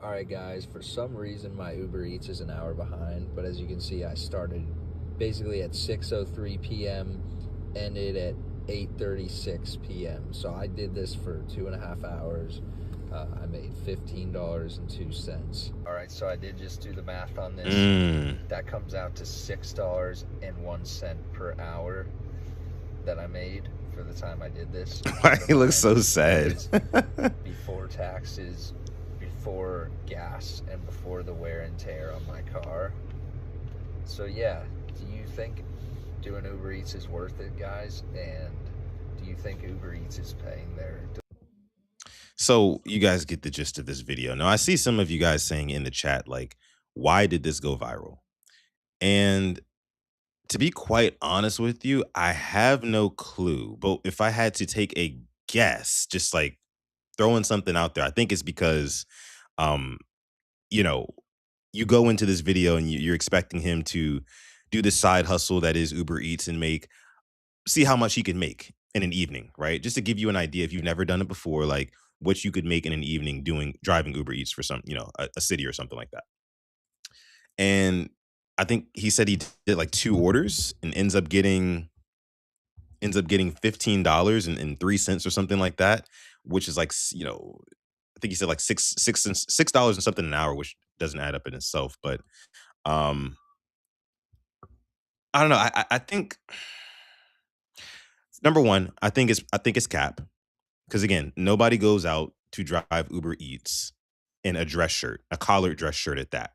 All right, guys, for some reason, my Uber Eats is an hour behind. But as you can see, I started basically at 6:03 p.m., ended at 8:36 p.m. So I did this for 2.5 hours. I made $15.02. All right, so I did just do the math on this. That comes out to $6.01 per hour that I made for the time I did this. He looks so sad. Before taxes, before gas, and before the wear and tear on my car. So yeah, do you think doing Uber Eats is worth it, guys? And do you think Uber Eats is paying their... So you guys get the gist of this video. Now I see some of you guys saying in the chat, like, why did this go viral? And to be quite honest with you, I have no clue. But if I had to take a guess, just like throwing something out there, I think it's because, you know, you go into this video and you're expecting him to do this side hustle that is Uber Eats and see how much he can make in an evening, right? Just to give you an idea, if you've never done it before, like what you could make in an evening driving Uber Eats for some, a city or something like that. And I think he said he did like 2 orders and ends up getting $15.03 or something like that, which is like, I think he said like $6 and something an hour, which doesn't add up in itself. But I don't know. I think number one, I think it's cap. Because again, nobody goes out to drive Uber Eats in a dress shirt, a collared dress shirt at that.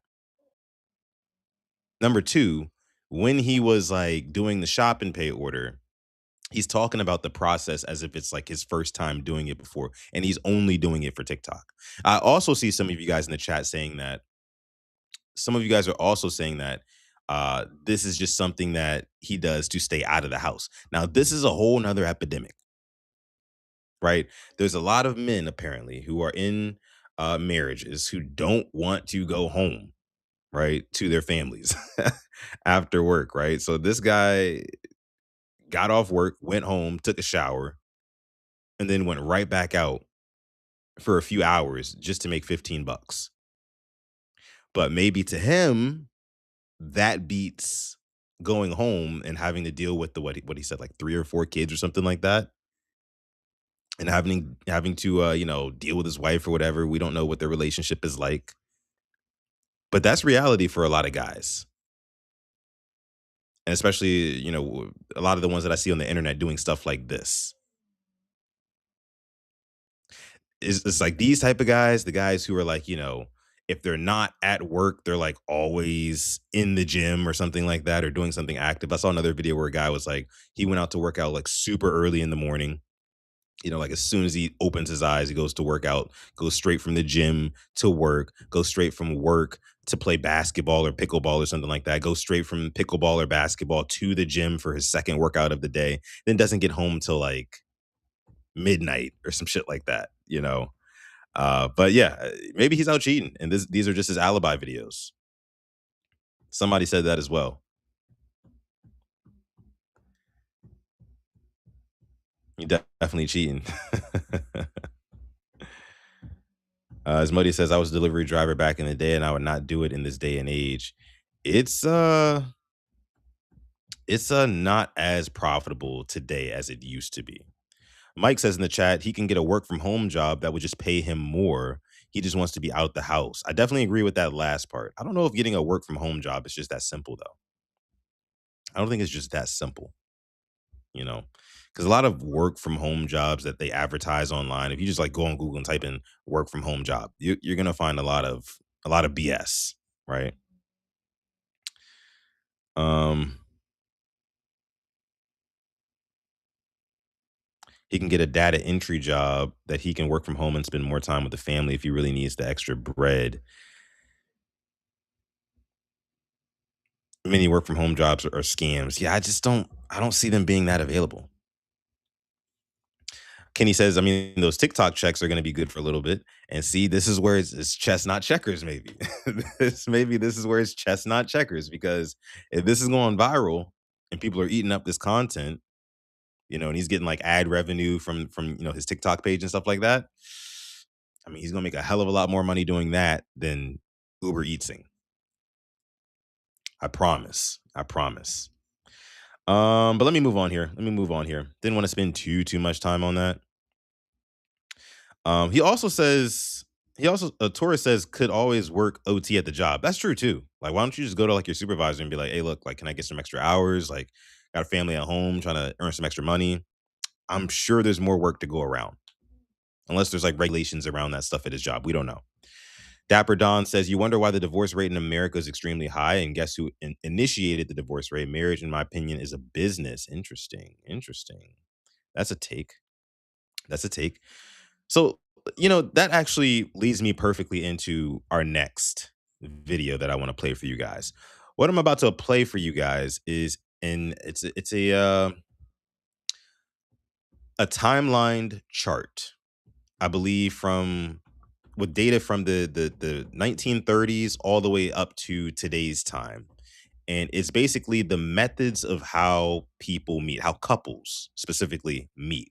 Number two, when he was like doing the shop and pay order, he's talking about the process as if it's like his first time doing it before, and he's only doing it for TikTok. I also see some of you guys in the chat saying that some of you guys are also saying that this is just something that he does to stay out of the house. Now, this is a whole nother epidemic. right? There's a lot of men apparently who are in marriages who don't want to go home, right, to their families after work, right? So this guy got off work, went home, took a shower, and then went right back out for a few hours just to make 15 bucks. But maybe to him, that beats going home and having to deal with the what he said, like 3 or 4 kids or something like that, and having to deal with his wife or whatever. We don't know what their relationship is like, but that's reality for a lot of guys. And especially, a lot of the ones that I see on the internet doing stuff like this. It's like these type of guys, the guys who are like, if they're not at work, they're like always in the gym or something like that, or doing something active. I saw another video where a guy was like, he went out to work out like super early in the morning. Like as soon as he opens his eyes, he goes to work out, goes straight from the gym to work, goes straight from work to play basketball or pickleball or something like that, goes straight from pickleball or basketball to the gym for his second workout of the day, then doesn't get home till like midnight or some shit like that. But yeah, maybe he's out cheating, and these are just his alibi videos. Somebody said that as well. He definitely cheating. As Muddy says, I was a delivery driver back in the day, and I would not do it in this day and age. It's not as profitable today as it used to be. Mike says in the chat he can get a work from home job that would just pay him more. He just wants to be out the house. I definitely agree with that last part. I don't know if getting a work from home job is just that simple though. I don't think it's just that simple, you know, because a lot of work from home jobs that they advertise online, if you just like go on Google and type in work from home job, you're gonna find a lot of BS, right? Um, he can get a data entry job that he can work from home and spend more time with the family if he really needs the extra bread. Many work from home jobs are scams. Yeah, I don't see them being that available. Kenny says, I mean, those TikTok checks are going to be good for a little bit. And see, this is where it's chess, not checkers, maybe. This is where it's chess, not checkers, because if this is going viral and people are eating up this content, and he's getting like ad revenue from his TikTok page and stuff like that. I mean, he's gonna make a hell of a lot more money doing that than Uber Eatsing. I promise. I promise. But let me move on here. Didn't want to spend too much time on that. He also says Torres says could always work OT at the job. That's true too. Like, why don't you just go to like your supervisor and be like, hey, look, like, can I get some extra hours? Like, got a family at home, trying to earn some extra money. I'm sure there's more work to go around. Unless there's like regulations around that stuff at his job. We don't know. Dapper Don says, you wonder why the divorce rate in America is extremely high. And guess who initiated the divorce rate? Marriage, in my opinion, is a business. Interesting. That's a take. So, that actually leads me perfectly into our next video that I want to play for you guys. What I'm about to play for you guys is it's a timelined chart, I believe, with data from the 1930s all the way up to today's time. And it's basically the methods of how people meet, how couples specifically meet.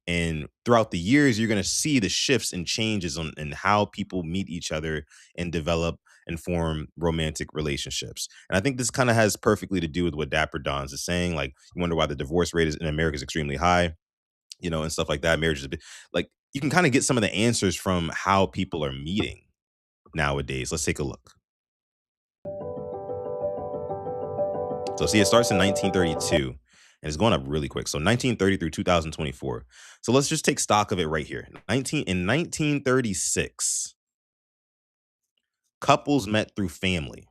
And throughout the years, you're going to see the shifts and changes in how people meet each other and develop and form romantic relationships. And I think this kind of has perfectly to do with what Dapper Dons is saying. Like, you wonder why the divorce rate in America is extremely high, and stuff like that. Marriage is a bit like, you can kind of get some of the answers from how people are meeting nowadays. Let's take a look. So see, it starts in 1932 and it's going up really quick. So 1930 through 2024. So let's just take stock of it right here. In 1936, couples met through family,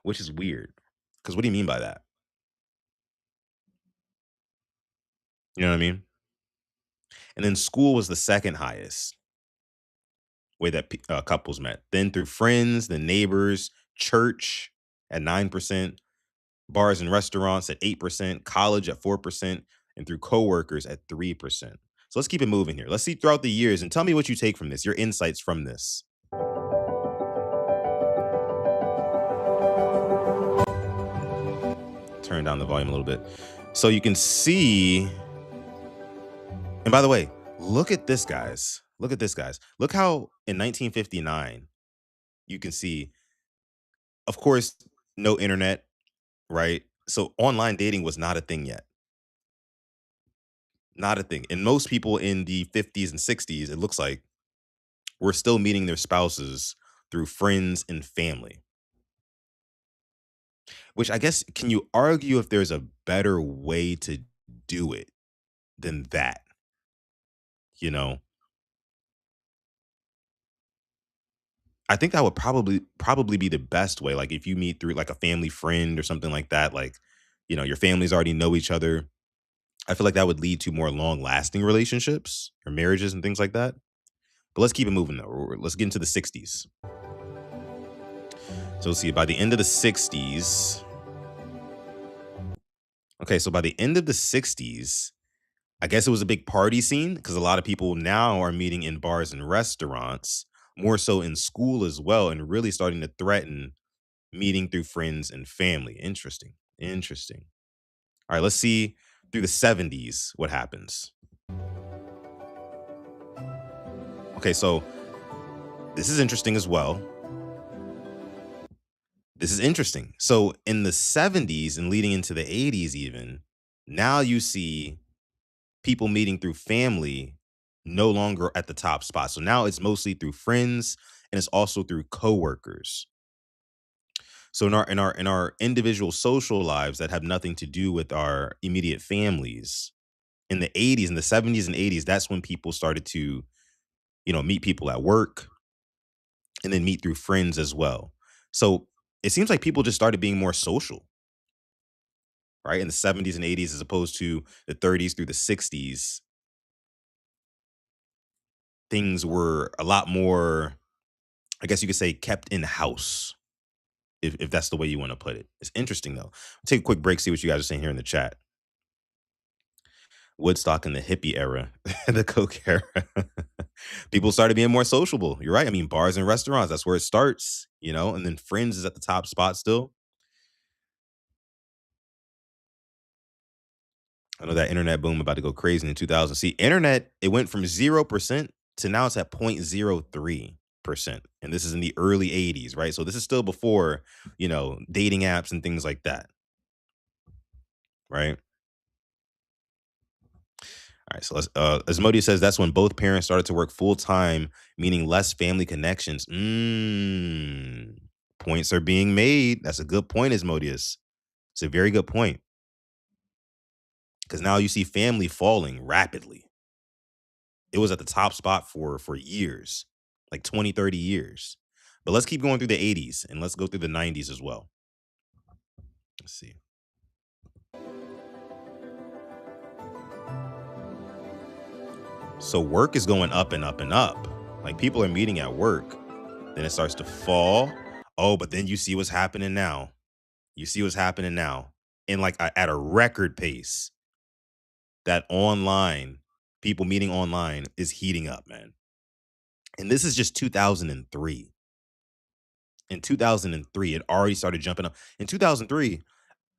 which is weird. Because what do you mean by that? You know what I mean? And then school was the second highest way that couples met. Then through friends, the neighbors, church at 9%, bars and restaurants at 8%, college at 4%, and through coworkers at 3%. So let's keep it moving here. Let's see throughout the years and tell me what you take from this, your insights from this. Turn down the volume a little bit. So you can see, and by the way, look at this, guys. Look at this, guys. Look how in 1959, you can see, of course, no internet, right? So online dating was not a thing yet. Not a thing. And most people in the 50s and 60s, it looks like, were still meeting their spouses through friends and family. Which I guess, can you argue if there's a better way to do it than that? You know, I think that would probably be the best way. Like if you meet through like a family friend or something like that, like, your families already know each other. I feel like that would lead to more long lasting relationships or marriages and things like that. But let's keep it moving though. Let's get into the 60s. So let's see, by the end of the 60s. Okay, so by the end of the 60s, I guess it was a big party scene because a lot of people now are meeting in bars and restaurants, more so in school as well, and really starting to threaten meeting through friends and family. Interesting. Interesting. All right, let's see through the 70s what happens. Okay, so this is interesting as well. This is interesting. So in the 70s and leading into the 80s, even now you see people meeting through family no longer at the top spot. So now it's mostly through friends and it's also through coworkers. So in our individual social lives that have nothing to do with our immediate families, in the 80s, in the 70s and 80s, that's when people started to, meet people at work and then meet through friends as well. So it seems like people just started being more social, right? In the 70s and 80s, as opposed to the 30s through the 60s, things were a lot more, I guess you could say, kept in house, if that's the way you want to put it. It's interesting though. Take a quick break, see what you guys are saying here in the chat. Woodstock in the hippie era, the Coke era. People started being more sociable. You're right. I mean, bars and restaurants, that's where it starts, and then friends is at the top spot still. I know that internet boom about to go crazy in 2000. See, internet, it went from 0% to now it's at 0.03%. And this is in the early 80s, right? So this is still before, dating apps and things like that, right? All right, so as Modi says, that's when both parents started to work full time, meaning less family connections. Points are being made. That's a good point, Asmodeus. It's a very good point. Because now you see family falling rapidly. It was at the top spot for years, like 20, 30 years. But let's keep going through the 80s and let's go through the 90s as well. Let's see. So work is going up and up and up. Like people are meeting at work. Then it starts to fall. Oh, but then you see what's happening now. You see what's happening now. And like at a record pace, that online, people meeting online is heating up, man. And this is just 2003. In 2003, it already started jumping up. In 2003,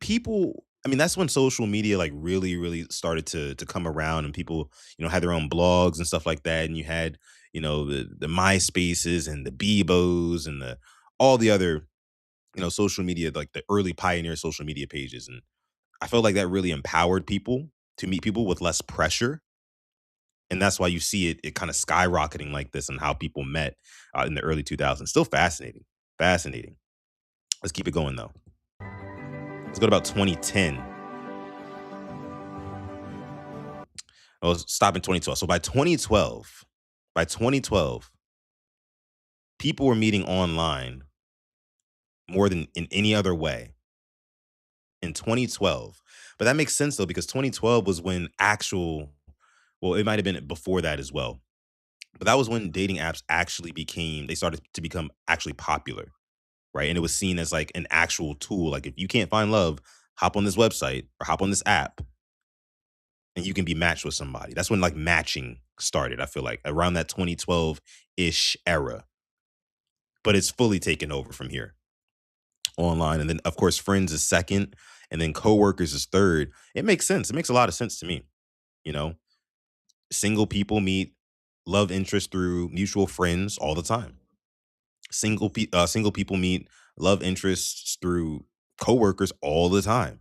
people, I mean, that's when social media like really, really started to come around and people, had their own blogs and stuff like that. And you had, the MySpaces and the Bebos and the all the other, social media, like the early pioneer social media pages. And I felt like that really empowered people to meet people with less pressure. And that's why you see it kind of skyrocketing like this and how people met in the early 2000s. Still fascinating. Fascinating. Let's keep it going though. Let's go to about 2010. Oh, stop in 2012. So by 2012, people were meeting online more than in any other way in 2012. But that makes sense though, because 2012 was when well, it might have been before that as well. But that was when dating apps they started to become actually popular, right? And it was seen as like an actual tool. Like if you can't find love, hop on this website or hop on this app and you can be matched with somebody. That's when like matching started, I feel like, around that 2012-ish era. But it's fully taken over from here online. And then of course friends is second, and then coworkers is third. It makes sense. It makes a lot of sense to me. You know, single people meet love interest through mutual friends all the time. Single people meet love interests through coworkers all the time.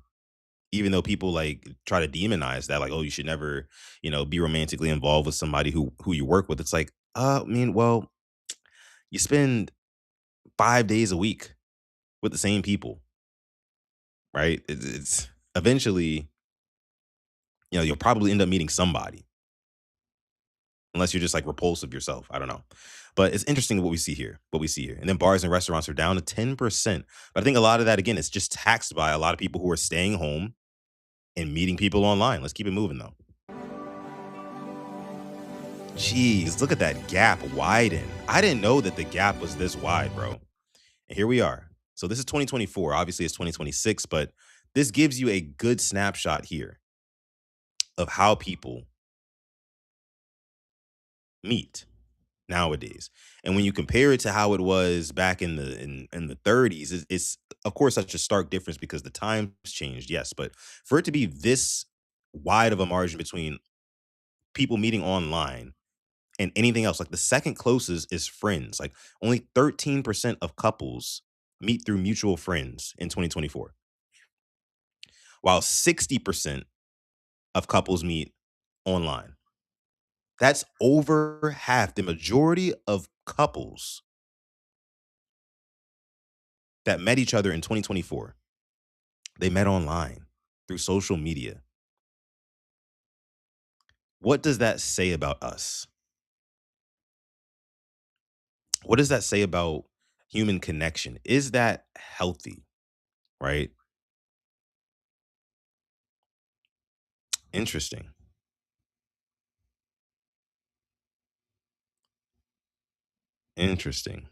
Even though people like try to demonize that, like, oh, you should never, be romantically involved with somebody who you work with. It's like, I mean, well, you spend 5 days a week with the same people, right? It's eventually, you'll probably end up meeting somebody, unless you're just like repulsive yourself. I don't know. But it's interesting what we see here. And then bars and restaurants are down to 10%. But I think a lot of that, again, is just taxed by a lot of people who are staying home and meeting people online. Let's keep it moving though. Jeez, look at that gap widen. I didn't know that the gap was this wide, bro. And here we are. So this is 2024. Obviously, it's 2026, but this gives you a good snapshot here of how people meet nowadays. And when you compare it to how it was back in the 30s, it's of course such a stark difference because the times changed, yes. But for it to be this wide of a margin between people meeting online and anything else, like the second closest is friends. Like only 13% of couples meet through mutual friends in 2024, while 60% of couples meet online. That's over half. The majority of couples that met each other in 2024, they met online through social media. What does that say about us? What does that say about human connection? Is that healthy? Right? Interesting. Interesting.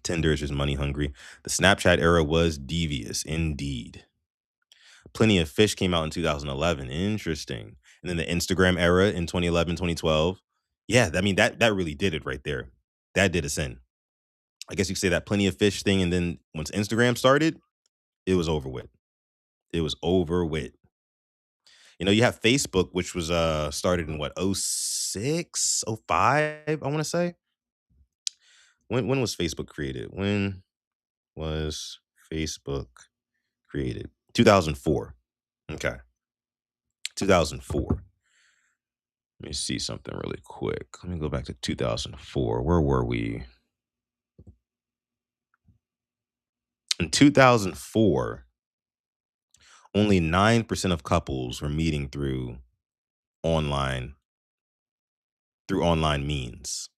Tinder is just money hungry. The Snapchat era was devious indeed. Plenty of Fish came out in 2011. Interesting. And then the Instagram era in 2011, 2012. Yeah, I mean, that really did it right there. That did us in. I guess you could say that Plenty of Fish thing. And then once Instagram started, it was over with. It was over with. You have Facebook, which was started in what, 06, 05, I want to say. When was Facebook created? When was Facebook created? 2004. Okay. 2004. Let me see something really quick. Let me go back to 2004. Where were we? In 2004, only 9% of couples were meeting online through online means.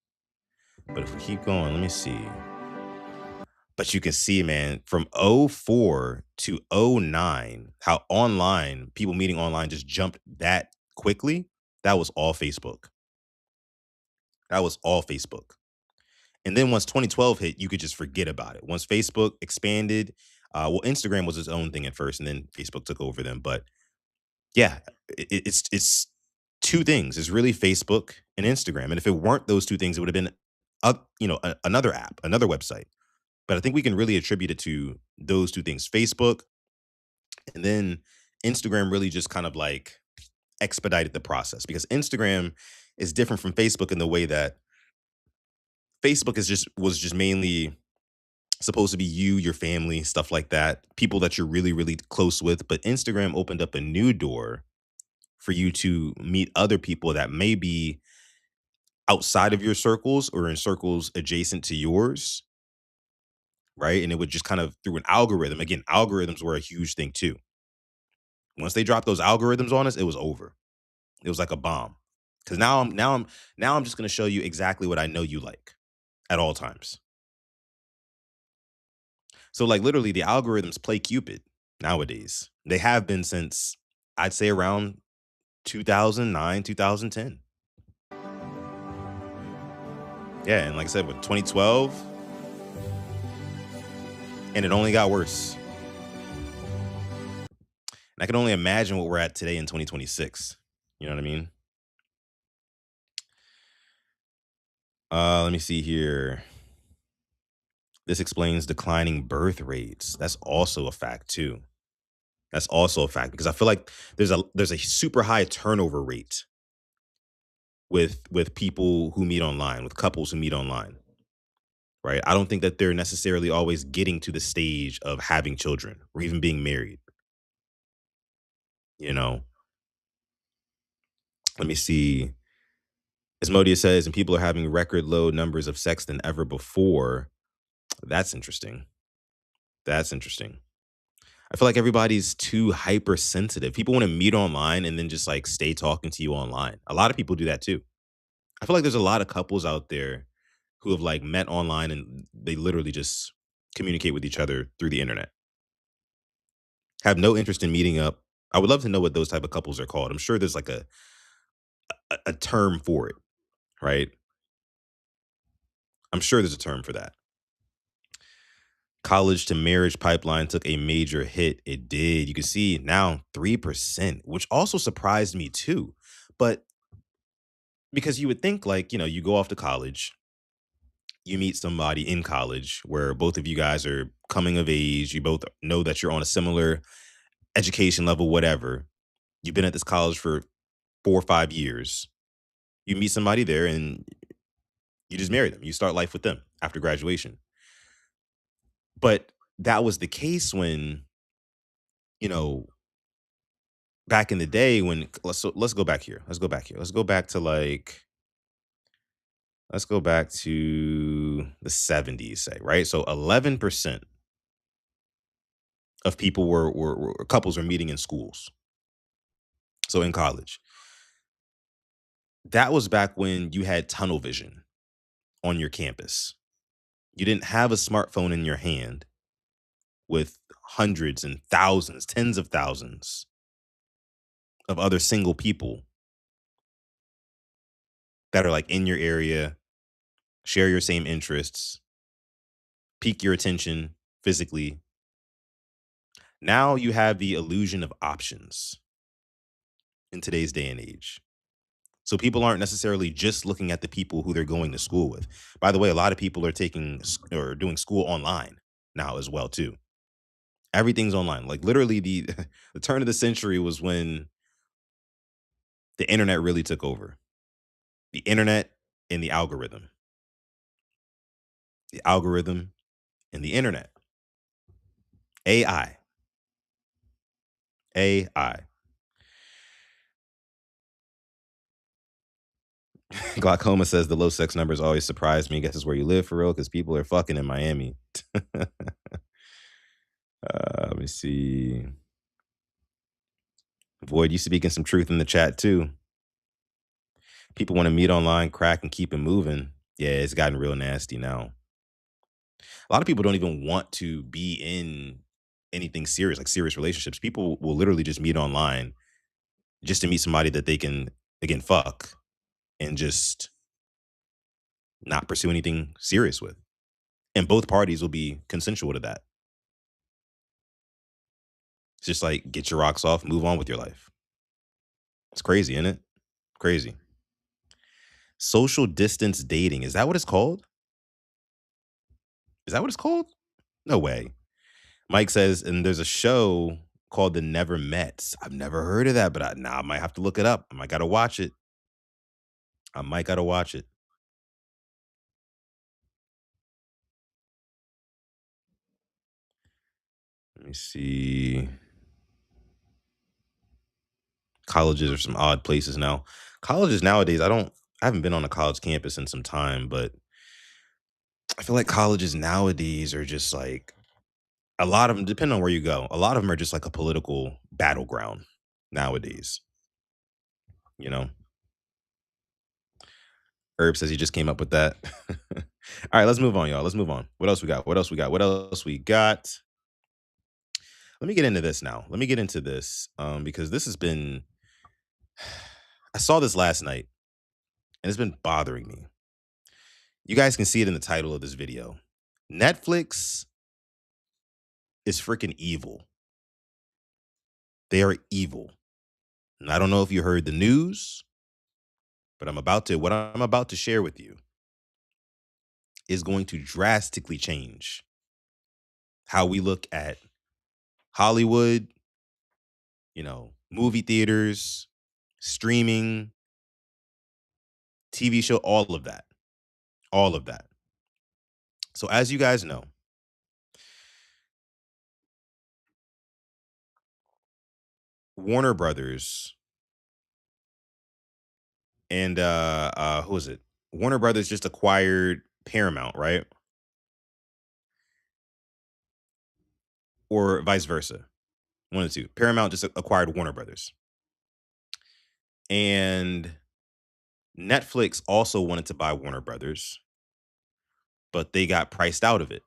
But if we keep going, let me see. But you can see, man, from '04 to '09, how people meeting online just jumped that quickly. That was all Facebook. That was all Facebook. And then once 2012 hit, you could just forget about it. Once Facebook expanded, Instagram was its own thing at first, and then Facebook took over them. But yeah, it's two things. It's really Facebook and Instagram. And if it weren't those two things, it would have been another app, another website. But I think we can really attribute it to those two things: Facebook, and then Instagram really just kind of like expedited the process, because Instagram is different from Facebook in the way that Facebook was just mainly supposed to be you, your family, stuff like that, people that you're really, really close with. But Instagram opened up a new door for you to meet other people that may be outside of your circles or in circles adjacent to yours, right? And it would just kind of through an algorithm. Again, algorithms were a huge thing too. Once they dropped those algorithms on us, it was over. It was like a bomb. Because now I'm just gonna show you exactly what I know you like at all times. So like literally the algorithms play Cupid nowadays. They have been since I'd say around 2009, 2010. Yeah, and like I said, with 2012, and it only got worse. I can only imagine what we're at today in 2026. You know what I mean? Let me see here. This explains declining birth rates. That's also a fact too. That's also a fact because I feel like there's a super high turnover rate with people who meet online, with couples who meet online. Right? I don't think that they're necessarily always getting to the stage of having children or even being married. You know, let me see. Asmodia says, and people are having record low numbers of sex than ever before. That's interesting. That's interesting. I feel like everybody's too hypersensitive. People want to meet online and then just like stay talking to you online. A lot of people do that too. I feel like there's a lot of couples out there who have like met online and they literally just communicate with each other through the internet. Have no interest in meeting up. I would love to know what those type of couples are called. I'm sure there's like a term for it, right? I'm sure there's a term for that. College to marriage pipeline took a major hit. It did. You can see now 3%, which also surprised me too. But because you would think like, you go off to college, you meet somebody in college where both of you guys are coming of age, you both know that you're on a similar education level, whatever. You've been at this college for 4 or 5 years. You meet somebody there and you just marry them. You start life with them after graduation. But that was the case when, you know, back in the day when let's go back here. Let's go back here. Let's go back to the 70s, say, right? So 11% of people were couples were meeting in schools. So in college. That was back when you had tunnel vision on your campus. You didn't have a smartphone in your hand with hundreds and thousands, tens of thousands of other single people that are like in your area, share your same interests, pique your attention physically. Now you have the illusion of options in today's day and age. So people aren't necessarily just looking at the people who they're going to school with. By the way, a lot of people are or doing school online now as well too. Everything's online. Like literally the the turn of the century was when the internet really took over. The internet and the algorithm. The algorithm and the internet. AI. AI. Glaucoma says the low sex numbers always surprise me. Guess it's where you live for real because people are fucking in Miami. Let me see. Void, you speaking some truth in the chat too. People want to meet online, crack, and keep it moving. Yeah, it's gotten real nasty now. A lot of people don't even want to be in anything serious, like serious relationships. People will literally just meet online just to meet somebody that they can, again, fuck and just not pursue anything serious with. And both parties will be consensual to that. It's just like get your rocks off, move on with your life. It's crazy, isn't it? Crazy. Social distance dating. Is that what it's called? Is that what it's called? No way. Mike says, and there's a show called The Never Mets. I've never heard of that, but I might have to look it up. I might gotta watch it. Let me see. Colleges are some odd places now. Colleges nowadays, I haven't been on a college campus in some time, but I feel like colleges nowadays are just like a lot of them, depending on where you go, a lot of them are just like a political battleground nowadays. You know? Herb says he just came up with that. All right, let's move on, y'all. Let's move on. What else we got? Let me get into this now. Because this has been I saw this last night and it's been bothering me. You guys can see it in the title of this video. Netflix is freaking evil. They are evil. And I don't know if you heard the news, but what I'm about to share with you is going to drastically change how we look at Hollywood, movie theaters, streaming, TV show, all of that. All of that. So as you guys know, Warner Brothers and who is it? Warner Brothers just acquired Paramount, right? Or vice versa. One of the two. Paramount just acquired Warner Brothers. And Netflix also wanted to buy Warner Brothers, but they got priced out of it.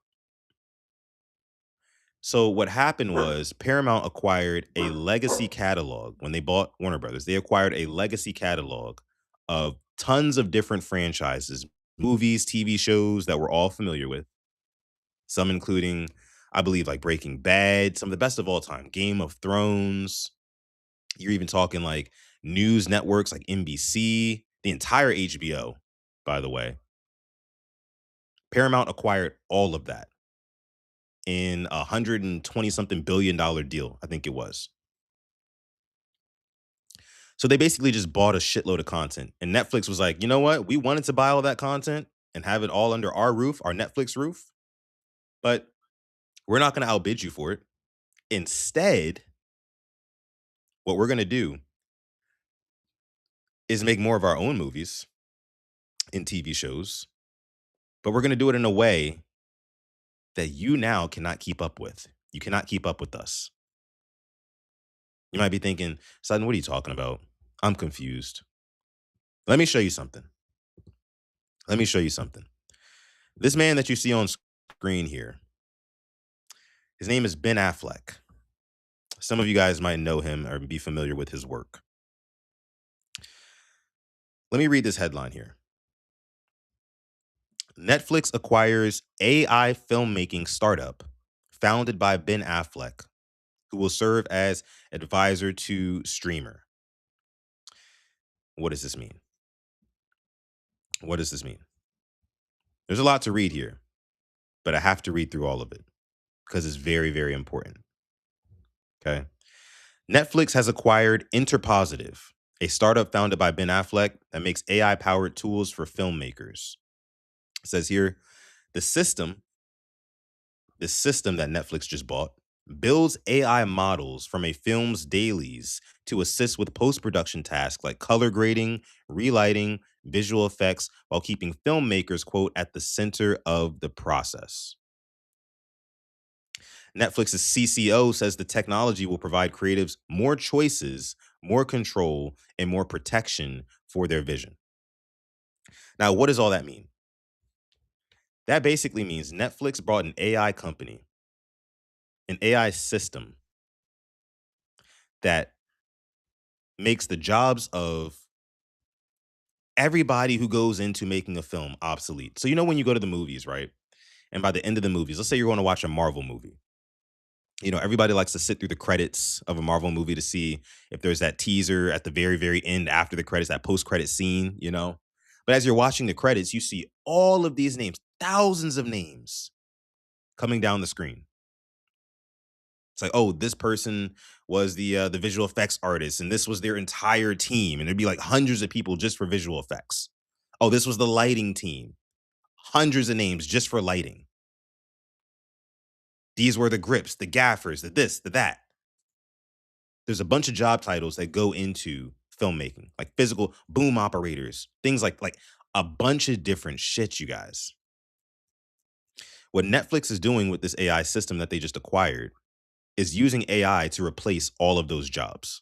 So what happened was Paramount acquired a legacy catalog when they bought Warner Brothers. They acquired a legacy catalog of tons of different franchises, movies, TV shows that we're all familiar with. Some including, I believe, like Breaking Bad, some of the best of all time, Game of Thrones. You're even talking like news networks like NBC, the entire HBO, by the way. Paramount acquired all of that in $120 something billion deal, I think it was. So they basically just bought a shitload of content. And Netflix was like, you know what? We wanted to buy all that content and have it all under our roof, our Netflix roof, but we're not going to outbid you for it. Instead, what we're going to do is make more of our own movies and TV shows, but we're going to do it in a way that you now cannot keep up with. You cannot keep up with us. You might be thinking, Sutton, what are you talking about? I'm confused. Let me show you something. Let me show you something. This man that you see on screen here, his name is Ben Affleck. Some of you guys might know him or be familiar with his work. Let me read this headline here. Netflix acquires AI filmmaking startup founded by Ben Affleck, who will serve as advisor to streamer. What does this mean? What does this mean? There's a lot to read here, but I have to read through all of it because it's very, very important. Okay. Netflix has acquired Interpositive, a startup founded by Ben Affleck that makes AI-powered tools for filmmakers. It says here, the system that Netflix just bought builds AI models from a film's dailies to assist with post-production tasks like color grading, relighting, visual effects, while keeping filmmakers, quote, at the center of the process. Netflix's CCO says the technology will provide creatives more choices, more control, and more protection for their vision. Now, what does all that mean? That basically means Netflix brought an AI company, an AI system that makes the jobs of everybody who goes into making a film obsolete. So, when you go to the movies, right? And by the end of the movies, let's say you're going to watch a Marvel movie. Everybody likes to sit through the credits of a Marvel movie to see if there's that teaser at the very, very end after the credits, that post-credit scene, But as you're watching the credits, you see all of these names, thousands of names coming down the screen. It's like, oh, this person was the visual effects artist, and this was their entire team. And there'd be like hundreds of people just for visual effects. Oh, this was the lighting team. Hundreds of names just for lighting. These were the grips, the gaffers, the this, the that. There's a bunch of job titles that go into filmmaking, like physical boom operators, things like a bunch of different shit, you guys. What Netflix is doing with this AI system that they just acquired is using AI to replace all of those jobs.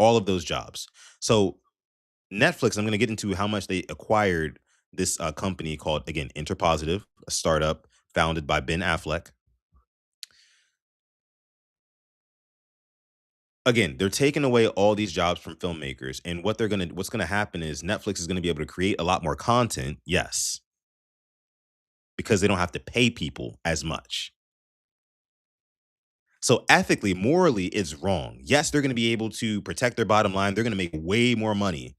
All of those jobs. So Netflix, I'm going to get into how much they acquired this company called, again, Interpositive, a startup founded by Ben Affleck. Again, they're taking away all these jobs from filmmakers, and what's going to happen is Netflix is going to be able to create a lot more content, yes, because they don't have to pay people as much. So ethically, morally, it's wrong. Yes, they're going to be able to protect their bottom line. They're going to make way more money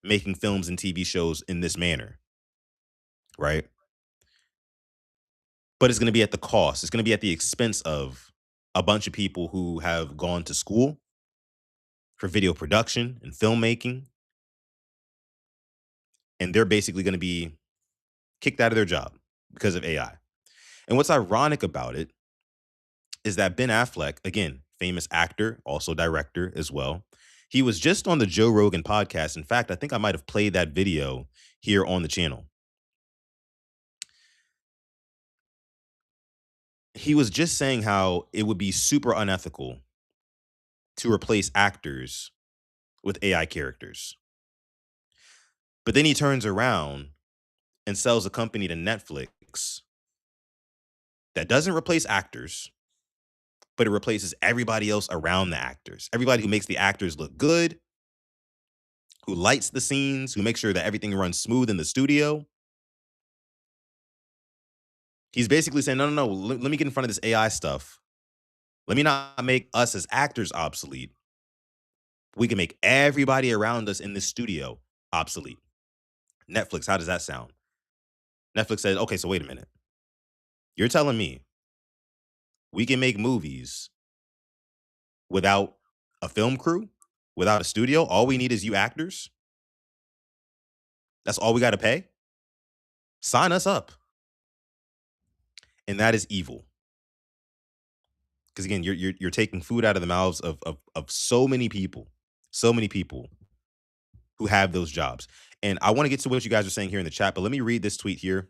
making films and TV shows in this manner, right? But it's going to be at the cost. It's going to be at the expense of a bunch of people who have gone to school for video production and filmmaking, and they're basically going to be kicked out of their job because of AI. And what's ironic about it is that Ben Affleck, again, famous actor, also director as well, he was just on the Joe Rogan podcast. In fact, I think I might have played that video here on the channel. He was just saying how it would be super unethical to replace actors with AI characters. But then he turns around and sells a company to Netflix that doesn't replace actors, but it replaces everybody else around the actors. Everybody who makes the actors look good, who lights the scenes, who makes sure that everything runs smooth in the studio. He's basically saying, no, let me get in front of this AI stuff. Let me not make us as actors obsolete. We can make everybody around us in this studio obsolete. Netflix, how does that sound? Netflix said, okay, so wait a minute. You're telling me we can make movies without a film crew, without a studio? All we need is you actors? That's all we got to pay? Sign us up. And that is evil. Because again, you're taking food out of the mouths of so many people who have those jobs. And I want to get to what you guys are saying here in the chat, but let me read this tweet here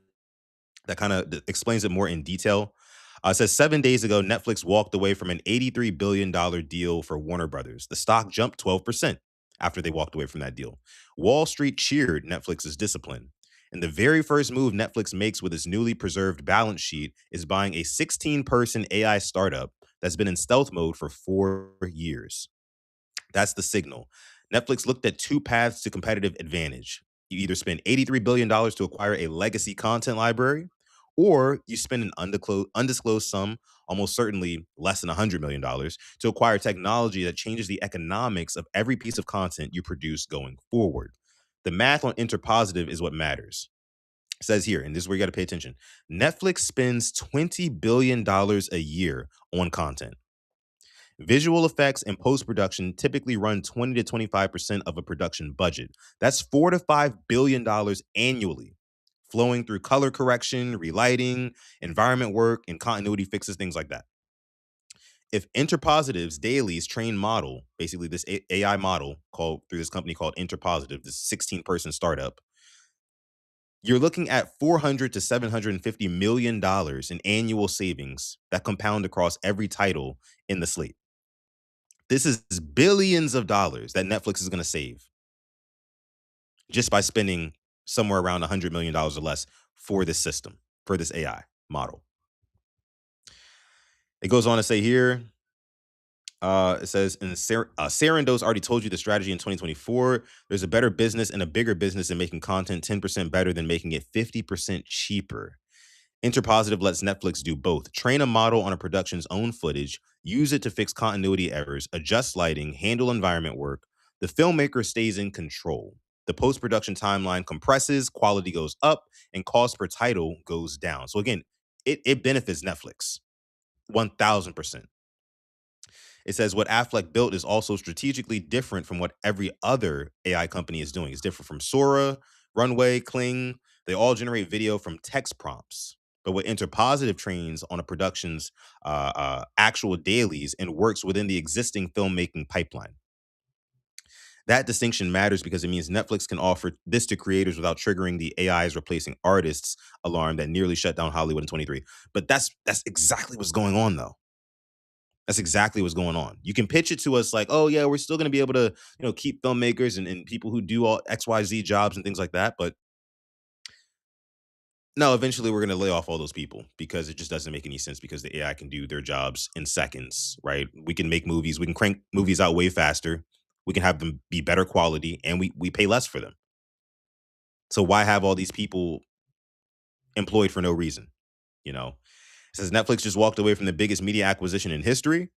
that kind of explains it more in detail. It says 7 days ago, Netflix walked away from an $83 billion deal for Warner Brothers. The stock jumped 12% after they walked away from that deal. Wall Street cheered Netflix's discipline. And the very first move Netflix makes with its newly preserved balance sheet is buying a 16-person AI startup that's been in stealth mode for 4 years. That's the signal. Netflix looked at two paths to competitive advantage. You either spend $83 billion to acquire a legacy content library, or you spend an undisclosed sum, almost certainly less than $100 million, to acquire technology that changes the economics of every piece of content you produce going forward. The math on interpositive is what matters. It says here, and this is where you got to pay attention, Netflix spends $20 billion a year on content. Visual effects and post-production typically run 20 to 25% of a production budget. That's $4 to $5 billion annually, flowing through color correction, relighting, environment work, and continuity fixes, things like that. If Interpositive's Daily's trained model, basically this AI model called through this company called Interpositive, this 16-person startup, you're looking at $400 to $750 million in annual savings that compound across every title in the slate. This is billions of dollars that Netflix is going to save just by spending somewhere around $100 million or less for this system, for this AI model. It goes on to say here, it says, Sarandos already told you the strategy in 2024. There's a better business and a bigger business in making content 10% better than making it 50% cheaper. Interpositive lets Netflix do both. Train a model on a production's own footage, use it to fix continuity errors, adjust lighting, handle environment work. The filmmaker stays in control. The post-production timeline compresses, quality goes up, and cost per title goes down. So again, it benefits Netflix 1,000%. It says what Affleck built is also strategically different from what every other AI company is doing. It's different from Sora, Runway, Kling. They all generate video from text prompts. But what Interpositive trains on a production's actual dailies and works within the existing filmmaking pipeline. That distinction matters because it means Netflix can offer this to creators without triggering the AIs replacing artists alarm that nearly shut down Hollywood in 23. But that's exactly what's going on, though. That's exactly what's going on. You can pitch it to us like, oh, yeah, we're still going to be able to, keep filmmakers and people who do all XYZ jobs and things like that. But no, eventually we're going to lay off all those people because it just doesn't make any sense because the AI can do their jobs in seconds, right? We can make movies. We can crank movies out way faster. We can have them be better quality and we pay less for them. So why have all these people employed for no reason, It says Netflix just walked away from the biggest media acquisition in history.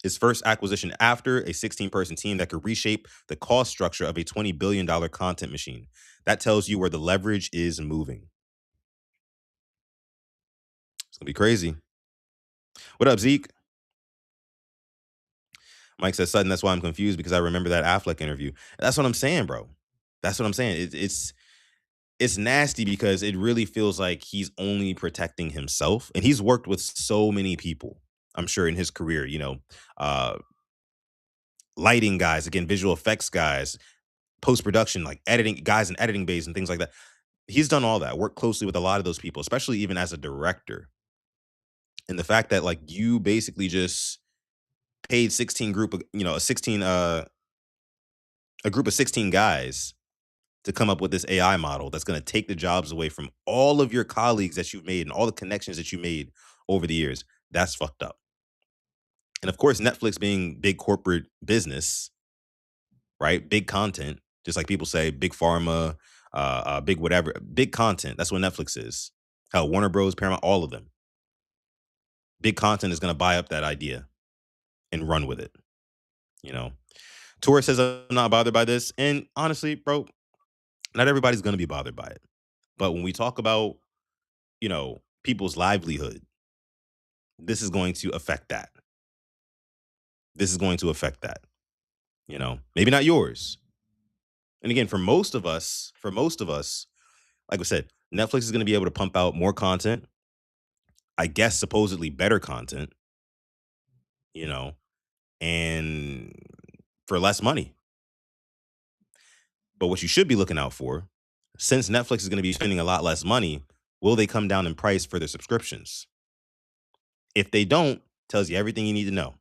Its first acquisition after a 16-person team that could reshape the cost structure of a $20 billion content machine. That tells you where the leverage is moving. It's going to be crazy. What up, Zeke? Mike says, Sutton, that's why I'm confused because I remember that Affleck interview. That's what I'm saying, bro. That's what I'm saying. It's nasty because it really feels like he's only protecting himself. And he's worked with so many people, I'm sure, in his career, uh, lighting guys, again, visual effects guys, post-production, like editing guys in editing bays and things like that. He's done all that, worked closely with a lot of those people, especially even as a director. And the fact that like you basically just paid 16 group of, a 16 a group of 16 guys to come up with this AI model that's going to take the jobs away from all of your colleagues that you've made and all the connections that you made over the years. That's fucked up. And of course, Netflix being big corporate business, right? Big content, just like people say, big pharma, big whatever, big content. That's what Netflix is. Hell, Warner Bros, Paramount, all of them. Big content is going to buy up that idea and run with it. Tora says I'm not bothered by this, and honestly, bro, not everybody's going to be bothered by it. But when we talk about, people's livelihood, this is going to affect that. This is going to affect that. Maybe not yours. And again, for most of us, like I said, Netflix is going to be able to pump out more content. I guess supposedly better content, and for less money. But what you should be looking out for, since Netflix is going to be spending a lot less money, will they come down in price for their subscriptions? If they don't, tells you everything you need to know.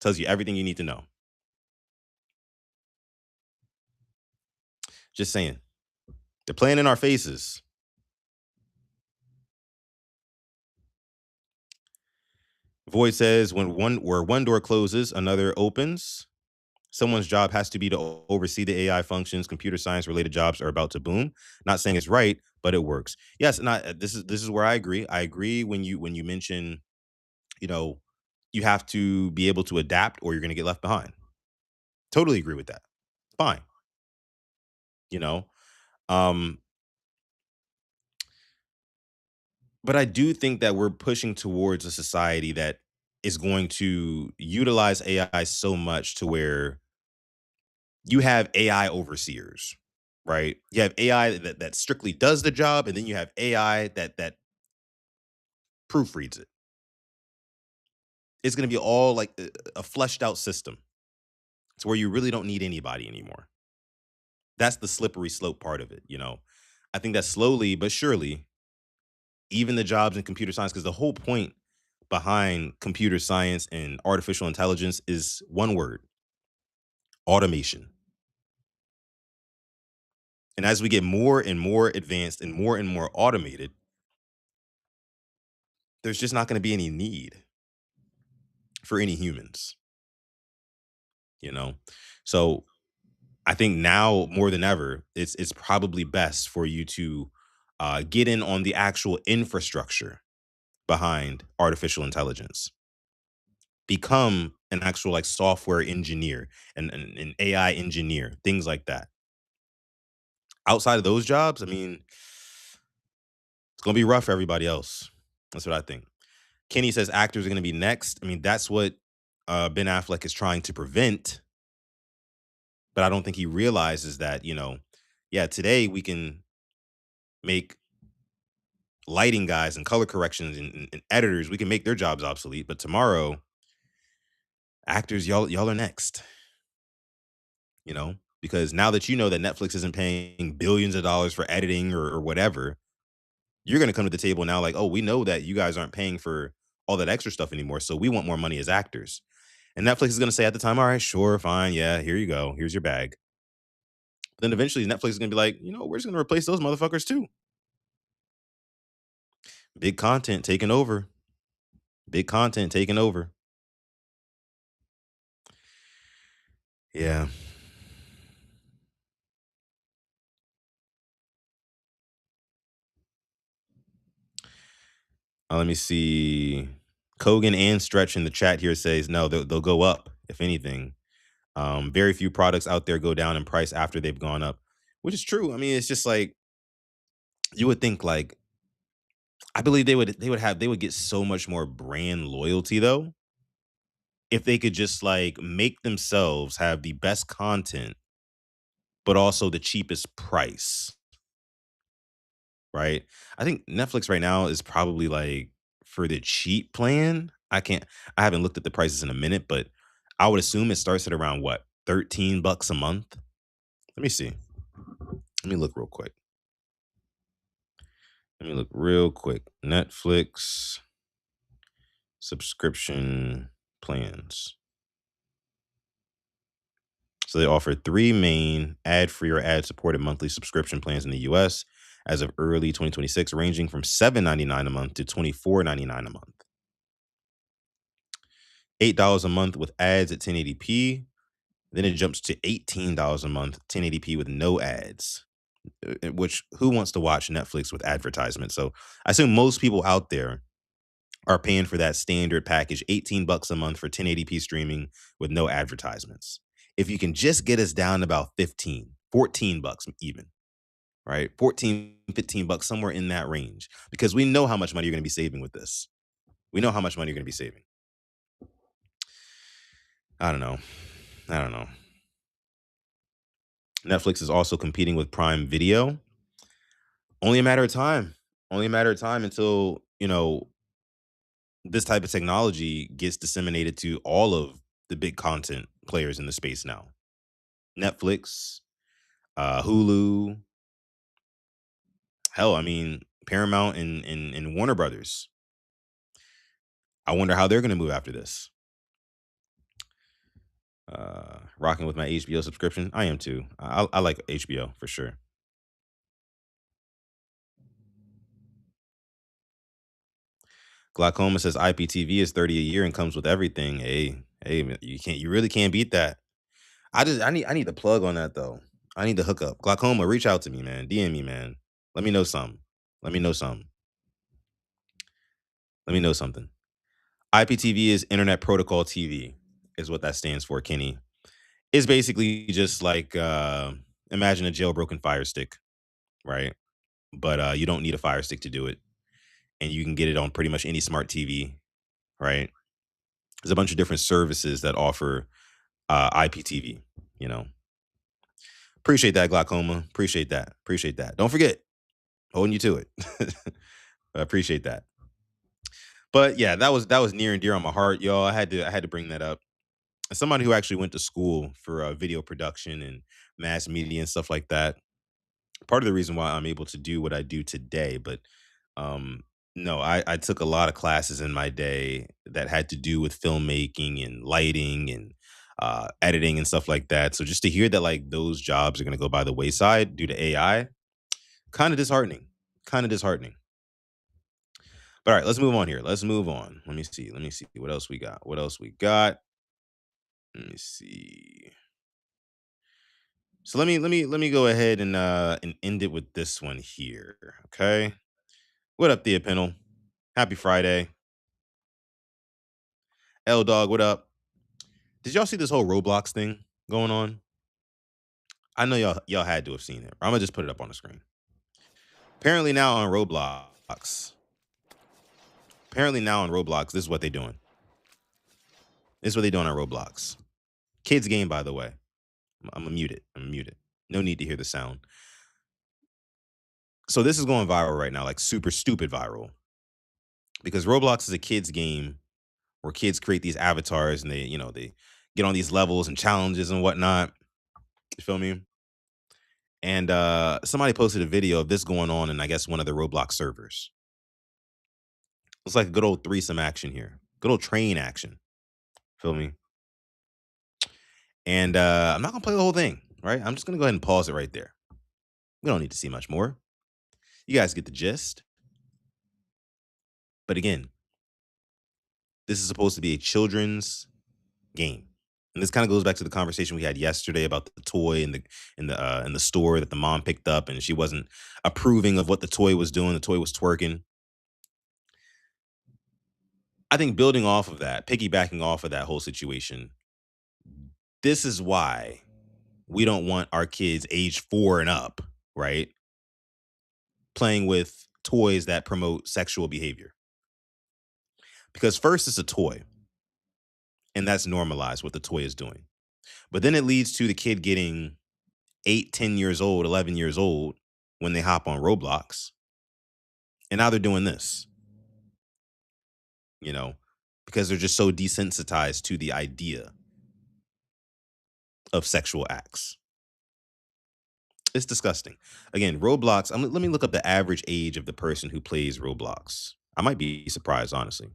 Tells you everything you need to know. Just saying. They're playing in our faces. Void says where one door closes, another opens. Someone's job has to be to oversee the AI functions. Computer science related jobs are about to boom. Not saying it's right, but it works. Yes, and this is where I agree. I agree when you mention, you have to be able to adapt or you're going to get left behind. Totally agree with that. Fine. Um but I do think that we're pushing towards a society that is going to utilize AI so much to where you have AI overseers, right? You have AI that strictly does the job, and then you have AI that proofreads it. It's going to be all like a fleshed out system. It's where you really don't need anybody anymore. That's the slippery slope part of it, I think that slowly but surely, even the jobs in computer science, because the whole point behind computer science and artificial intelligence is one word: automation. And as we get more and more advanced and more automated, there's just not going to be any need for any humans, you know? So I think now more than ever, it's probably best for you to get in on the actual infrastructure behind artificial intelligence. Become an actual like software engineer and an AI engineer, things like that. Outside of those jobs, I mean, it's gonna be rough for everybody else. That's what I think. Kenny says actors are gonna be next. I mean, that's what Ben Affleck is trying to prevent, but I don't think he realizes that, yeah, today we can make lighting guys and color corrections and editors, we can make their jobs obsolete, but tomorrow, actors, y'all are next. Because now that you know that Netflix isn't paying billions of dollars for editing or whatever, you're going to come to the table now like, oh, we know that you guys aren't paying for all that extra stuff anymore, so we want more money as actors. And Netflix is going to say at the time, all right, sure, fine, yeah, here you go, here's your bag. But then eventually Netflix is going to be like, we're just going to replace those motherfuckers too. Big content taking over. Big content taking over. Yeah. Let me see. Kogan and Stretch in the chat here says no, they'll go up if anything. Very few products out there go down in price after they've gone up, which is true. I mean, it's just like you would think. Like I believe they would get so much more brand loyalty though if they could just like make themselves have the best content, but also the cheapest price. Right? I think Netflix right now is probably like for the cheap plan. I haven't looked at the prices in a minute, but I would assume it starts at around what, 13 bucks a month? Let me see. Let me look real quick. Let me look real quick. Netflix subscription plans. So they offer three main ad-free or ad-supported monthly subscription plans in the US as of early 2026, ranging from $7.99 a month to $24.99 a month. $8 a month with ads at 1080p. Then it jumps to $18 a month, 1080p with no ads. Which who wants to watch Netflix with advertisements? So I assume most people out there are paying for that standard package, 18 bucks a month for 1080p streaming with no advertisements. If you can just get us down to about 15, 14 bucks even, right? 14, 15 bucks, somewhere in that range. Because we know how much money you're going to be saving with this. We know how much money you're going to be saving. I don't know. Netflix is also competing with Prime Video. Only a matter of time. Only a matter of time until, this type of technology gets disseminated to all of the big content players in the space now. Netflix, Hulu, hell, I mean, Paramount and Warner Brothers. I wonder how they're going to move after this. Rocking with my HBO subscription. I am too. I like HBO for sure. Glaucoma says IPTV is 30 a year and comes with everything. Hey, you really can't beat that. I need the plug on that though. I need the hookup. Glaucoma, reach out to me, man. DM me, man. Let me know something. Let me know something. Let me know something. IPTV is Internet Protocol TV, is what that stands for, Kenny. It's basically just like imagine a jailbroken Fire Stick, right? But you don't need a Fire Stick to do it. And you can get it on pretty much any smart TV, right? There's a bunch of different services that offer IPTV, you know. Appreciate that, Glaucoma. Appreciate that. Appreciate that. Don't forget, holding you to it. I appreciate that. But yeah, that was near and dear on my heart, y'all. I had to bring that up. As somebody who actually went to school for video production and mass media and stuff like that, part of the reason why I'm able to do what I do today. But um, no, I took a lot of classes in my day that had to do with filmmaking and lighting and editing and stuff like that. So just to hear that like those jobs are going to go by the wayside due to AI, kind of disheartening. Kind of disheartening. But all right, let's move on here. Let's move on. Let me see. Let me see what else we got. What else we got? Let me see. So let me go ahead and end it with this one here. Okay. What up, Thea Pennell? Happy Friday. L Dog, what up? Did y'all see this whole Roblox thing going on? I know y'all had to have seen it. I'm gonna just put it up on the screen. Apparently now on Roblox. This is what they're doing. This is what they're doing on Roblox. Kids game, by the way. I'm gonna mute it. No need to hear the sound. So this is going viral right now, like super stupid viral. Because Roblox is a kids game where kids create these avatars and they get on these levels and challenges and whatnot. You feel me? And somebody posted a video of this going on in, I guess, one of the Roblox servers. It's like a good old threesome action here. Good old train action. Feel me? And I'm not gonna play the whole thing, right? I'm just gonna go ahead and pause it right there. We don't need to see much more. You guys get the gist. But again, this is supposed to be a children's game. And this kind of goes back to the conversation we had yesterday about the toy in the store that the mom picked up, and she wasn't approving of what the toy was doing. The toy was twerking. I think building off of that, piggybacking off of that whole situation, this is why we don't want our kids age 4 and up, right? Playing with toys that promote sexual behavior. Because first it's a toy, and that's normalized what the toy is doing. But then it leads to the kid getting 8, 10 years old, 11 years old when they hop on Roblox. And now they're doing this, you know, because they're just so desensitized to the idea of sexual acts. It's disgusting. Again, Roblox, let me look up the average age of the person who plays Roblox. I might be surprised, honestly.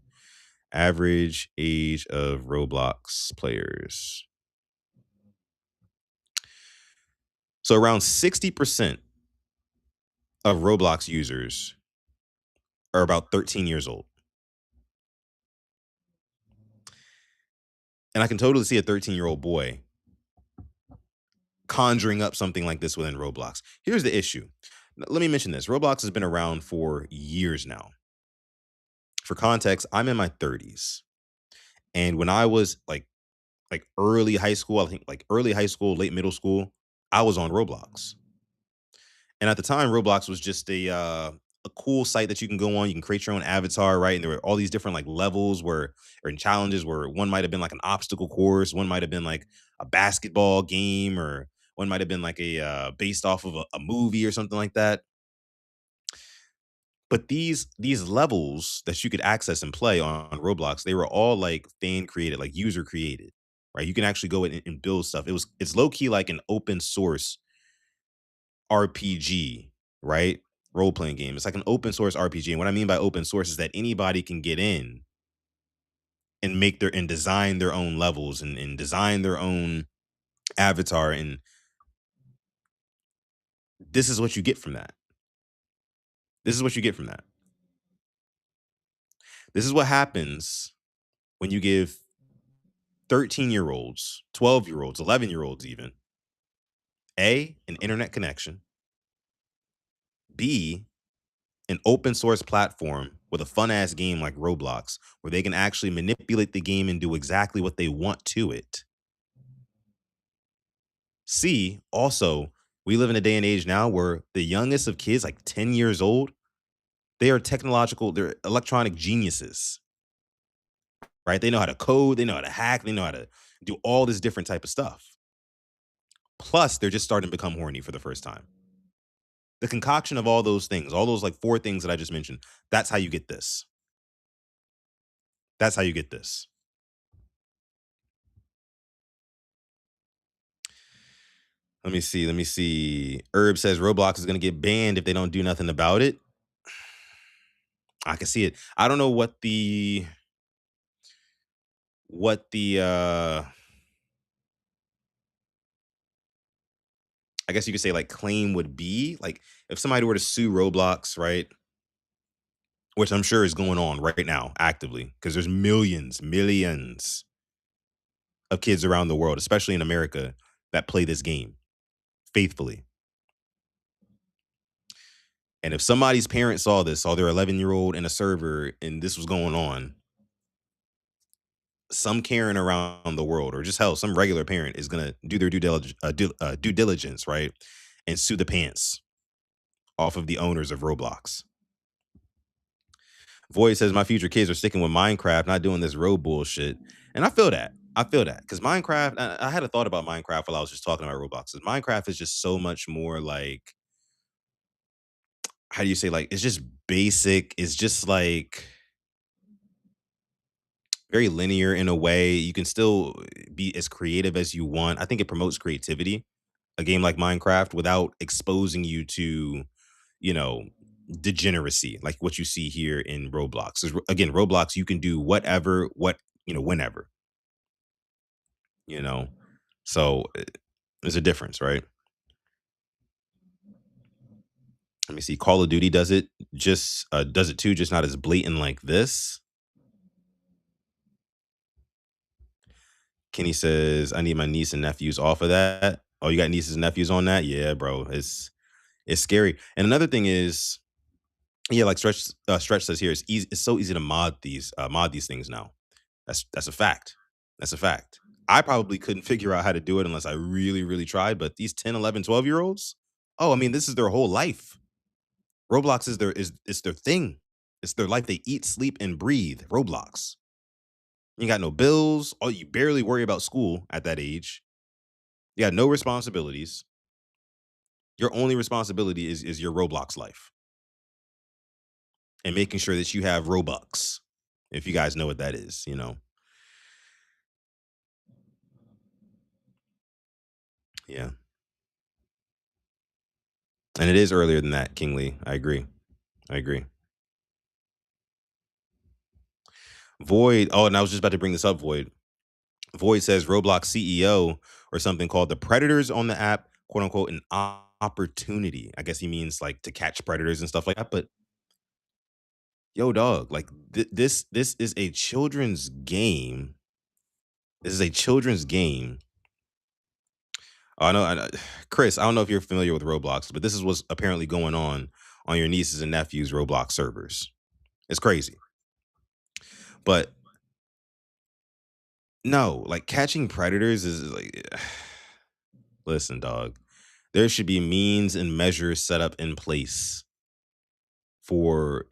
Average age of Roblox players. So around 60% of Roblox users are about 13 years old. And I can totally see a 13-year-old boy conjuring up something like this within Roblox. Here's the issue. Let me mention this. Roblox has been around for years now. For context, I'm in my 30s. And when I was like early high school, I think like early high school, late middle school, I was on Roblox. And at the time, Roblox was just a cool site that you can go on. You can create your own avatar, right? And there were all these different like levels where or in challenges where one might have been like an obstacle course, one might have been like a basketball game, or one might have been like a based off of a movie or something like that. But these levels that you could access and play on Roblox, they were all like fan created, like user created, right? You can actually go in and build stuff. It's low key like an open source RPG, right? Role playing game. It's like an open source RPG. And what I mean by open source is that anybody can get in and make their and design their own levels and design their own avatar. And this is what you get from that. This is what you get from that. This is what happens when you give 13-year-olds, 12-year-olds, 11-year-olds even, A, an internet connection, B, an open source platform with a fun ass game like Roblox, where they can actually manipulate the game and do exactly what they want to it. C, also, we live in a day and age now where the youngest of kids, like 10 years old, they're electronic geniuses, right? They know how to code, they know how to hack, they know how to do all this different type of stuff. Plus, they're just starting to become horny for the first time. The concoction of all those things, all those like 4 things that I just mentioned, that's how you get this. That's how you get this. Let me see. Let me see. Herb says Roblox is going to get banned if they don't do nothing about it. I can see it. I don't know what the I guess you could say like claim would be. Like if somebody were to sue Roblox, right? Which I'm sure is going on right now actively because there's millions of kids around the world, especially in America, that play this game faithfully. And if somebody's parents saw their 11-year-old in a server and this was going on, some Karen around the world, or just hell, some regular parent is gonna do their due diligence, right, and sue the pants off of the owners of Roblox. Void says my future kids are sticking with Minecraft, not doing this road bullshit, and I feel that. I feel that because Minecraft. I had a thought about Minecraft while I was just talking about Roblox. 'Cause Minecraft is just so much more like, how do you say, like it's just basic. It's just like very linear in a way. You can still be as creative as you want. I think it promotes creativity, a game like Minecraft, without exposing you to, you know, degeneracy like what you see here in Roblox. 'Cause again, Roblox, you can do whatever, whenever, you know. So there's a difference, right? Let me see. Call of Duty does it too, just not as blatant like this. Kenny says, I need my niece and nephews off of that. Oh, you got nieces and nephews on that? Yeah, bro. It's scary. And another thing is, Yeah, like Stretch says here, it's easy. It's so easy to mod these things now. That's a fact. That's a fact. I probably couldn't figure out how to do it unless I really, really tried. But these 10, 11, 12 year olds, oh, I mean, this is their whole life. Roblox is their thing. It's their life. They eat, sleep, and breathe Roblox. You got no bills. Oh, you barely worry about school at that age. You got no responsibilities. Your only responsibility is your Roblox life and making sure that you have Robux. If you guys know what that is, you know. Yeah. And it is earlier than that, King Lee. I agree. I agree. Void. Oh, and I was just about to bring this up, Void. Void says Roblox CEO or something called the predators on the app, quote unquote, an opportunity. I guess he means like to catch predators and stuff like that. But yo, dog, like this is a children's game. This is a children's game. Oh, I know, Chris. I don't know if you're familiar with Roblox, but this is what's apparently going on your nieces and nephews' Roblox servers. It's crazy. But no, like catching predators is like listen, dog. There should be means and measures set up in place for,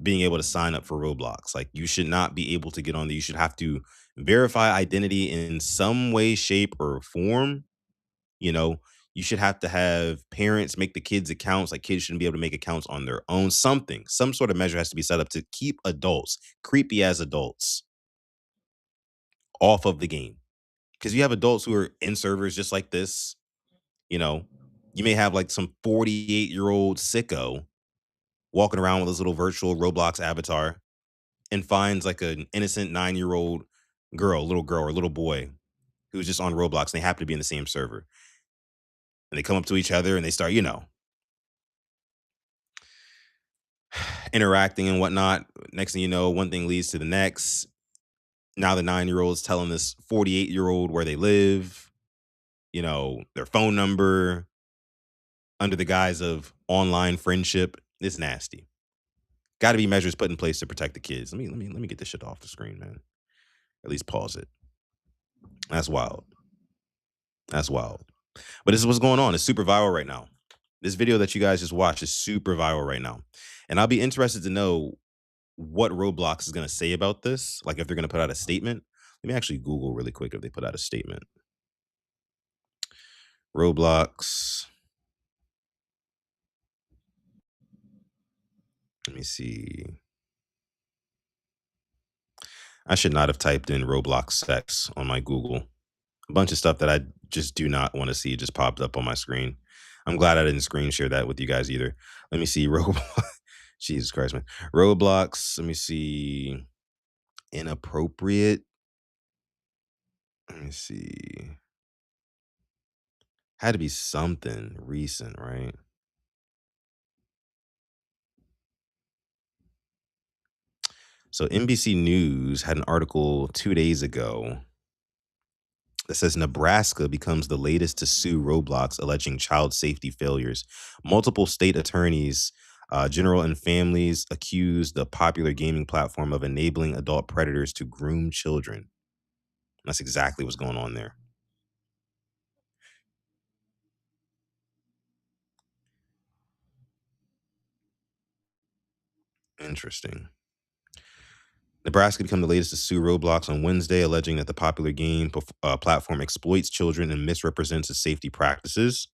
being able to sign up for Roblox. Like you should not be able to get on there. You should have to verify identity in some way, shape, or form. You know, you should have to have parents make the kids accounts. Like kids shouldn't be able to make accounts on their own. Some sort of measure has to be set up to keep adults, creepy as adults, off of the game. Because you have adults who are in servers just like this. You know, you may have like some 48-year-old sicko walking around with his little virtual Roblox avatar and finds like an innocent 9-year-old little girl or little boy who's just on Roblox and they happen to be in the same server. And they come up to each other and they start, interacting and whatnot. Next thing you know, one thing leads to the next. Now the 9-year-old is telling this 48-year-old where they live, their phone number under the guise of online friendship. It's nasty. Got to be measures put in place to protect the kids. Let me get this shit off the screen, man. At least pause it. That's wild. That's wild. But this is what's going on. It's super viral right now. This video that you guys just watched is super viral right now. And I'll be interested to know what Roblox is going to say about this. Like if they're going to put out a statement. Let me actually Google really quick if they put out a statement. Roblox. Let me see. I should not have typed in Roblox sex on my Google. A bunch of stuff that I just do not want to see just popped up on my screen. I'm glad I didn't screen share that with you guys either. Let me see. Roblox. Jesus Christ, man. Roblox. Let me see. Inappropriate. Let me see. Had to be something recent, right? So NBC News had an article 2 days ago that says Nebraska becomes the latest to sue Roblox, alleging child safety failures. Multiple state attorneys, general and families, accused the popular gaming platform of enabling adult predators to groom children. That's exactly what's going on there. Interesting. Nebraska became the latest to sue Roblox on Wednesday, alleging that the popular game platform exploits children and misrepresents its safety practices.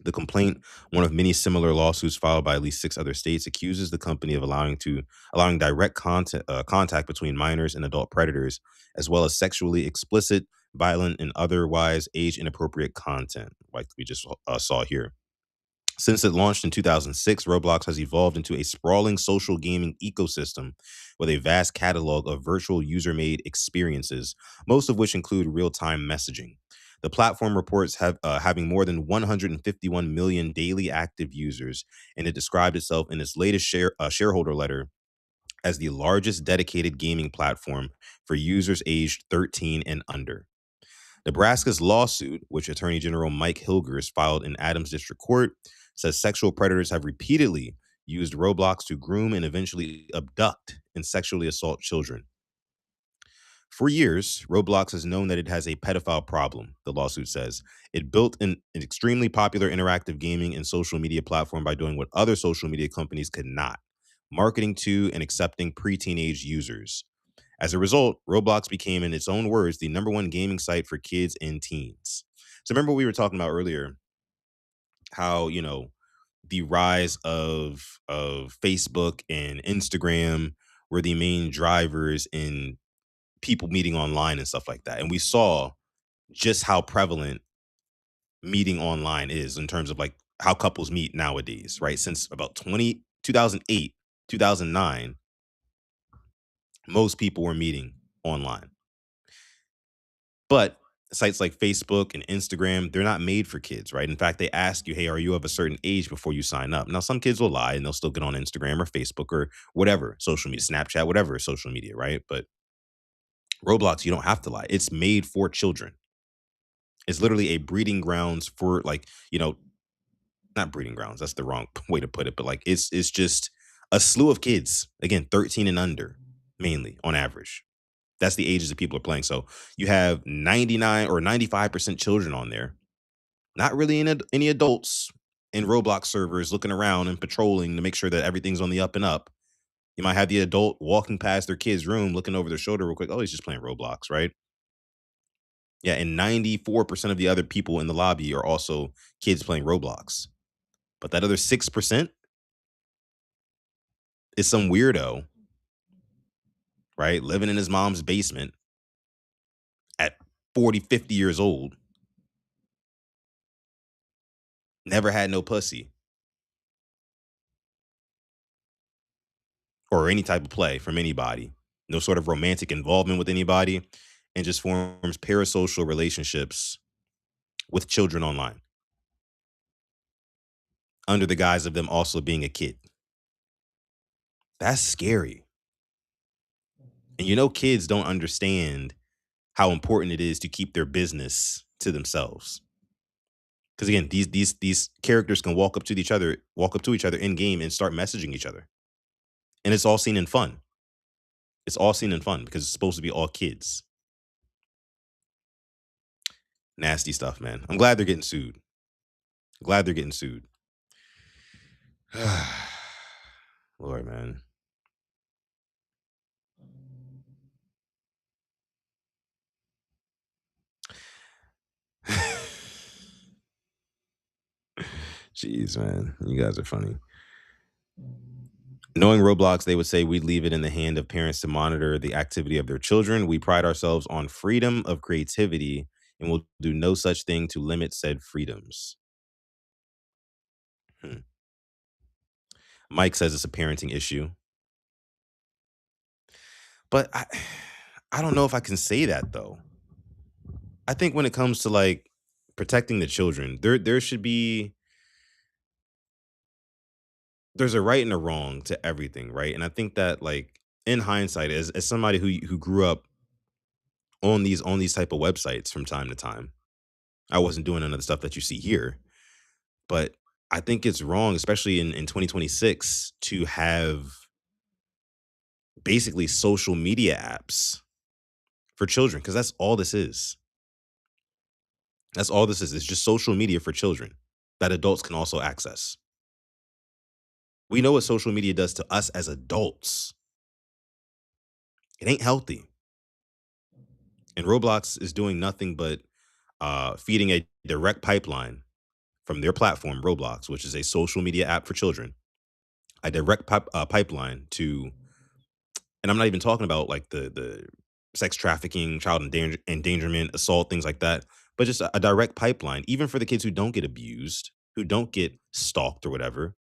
The complaint, one of many similar lawsuits filed by at least 6 other states, accuses the company of allowing direct contact between minors and adult predators, as well as sexually explicit, violent, and otherwise age-inappropriate content, like we just saw here. Since it launched in 2006, Roblox has evolved into a sprawling social gaming ecosystem with a vast catalog of virtual user-made experiences, most of which include real-time messaging. The platform reports having more than 151 million daily active users, and it described itself in its latest shareholder letter as the largest dedicated gaming platform for users aged 13 and under. Nebraska's lawsuit, which Attorney General Mike Hilgers filed in Adams District Court, says sexual predators have repeatedly used Roblox to groom and eventually abduct and sexually assault children. For years, Roblox has known that it has a pedophile problem, the lawsuit says. It built an extremely popular interactive gaming and social media platform by doing what other social media companies could not, marketing to and accepting pre-teenage users. As a result, Roblox became, in its own words, the #1 gaming site for kids and teens. So remember we were talking about earlier how, the rise of Facebook and Instagram were the main drivers in people meeting online and stuff like that. And we saw just how prevalent meeting online is in terms of like how couples meet nowadays, right? Since about 2008, 2009, most people were meeting online. But sites like Facebook and Instagram, they're not made for kids, right? In fact, they ask you, hey, are you of a certain age before you sign up? Now, some kids will lie and they'll still get on Instagram or Facebook or whatever, social media, Snapchat, whatever social media, right? But Roblox, you don't have to lie. It's made for children. It's literally a breeding grounds for like, not breeding grounds. That's the wrong way to put it, but like it's just a slew of kids. Again, 13 and under, mainly on average. That's the ages that people are playing. So you have 99 or 95% children on there. Not really any adults in Roblox servers looking around and patrolling to make sure that everything's on the up and up. You might have the adult walking past their kid's room, looking over their shoulder real quick. Oh, he's just playing Roblox, right? Yeah, and 94% of the other people in the lobby are also kids playing Roblox. But that other 6% is some weirdo, right? Living in his mom's basement at 40, 50 years old. Never had no pussy or any type of play from anybody. No sort of romantic involvement with anybody, and just forms parasocial relationships with children online under the guise of them also being a kid. That's scary. And kids don't understand how important it is to keep their business to themselves. Because again, these characters can walk up to each other in game and start messaging each other. And it's all seen in fun. It's all seen in fun because it's supposed to be all kids. Nasty stuff, man. I'm glad they're getting sued. Glad they're getting sued. Lord, man. Jeez, man. You guys are funny. Knowing Roblox, they would say we'd leave it in the hand of parents to monitor the activity of their children. We pride ourselves on freedom of creativity and will do no such thing to limit said freedoms. Mike says it's a parenting issue. But I don't know if I can say that though. I think when it comes to like protecting the children, there should be there's a right and a wrong to everything, right? And I think that like in hindsight, as somebody who grew up on these type of websites from time to time, I wasn't doing none of the stuff that you see here. But I think it's wrong, especially in 2026, to have basically social media apps for children, because that's all this is. That's all this is. It's just social media for children that adults can also access. We know what social media does to us as adults. It ain't healthy. And Roblox is doing nothing but feeding a direct pipeline from their platform, Roblox, which is a social media app for children, a direct pipeline to, and I'm not even talking about like the sex trafficking, child endangerment, assault, things like that, but just a direct pipeline, even for the kids who don't get abused, who don't get stalked or whatever.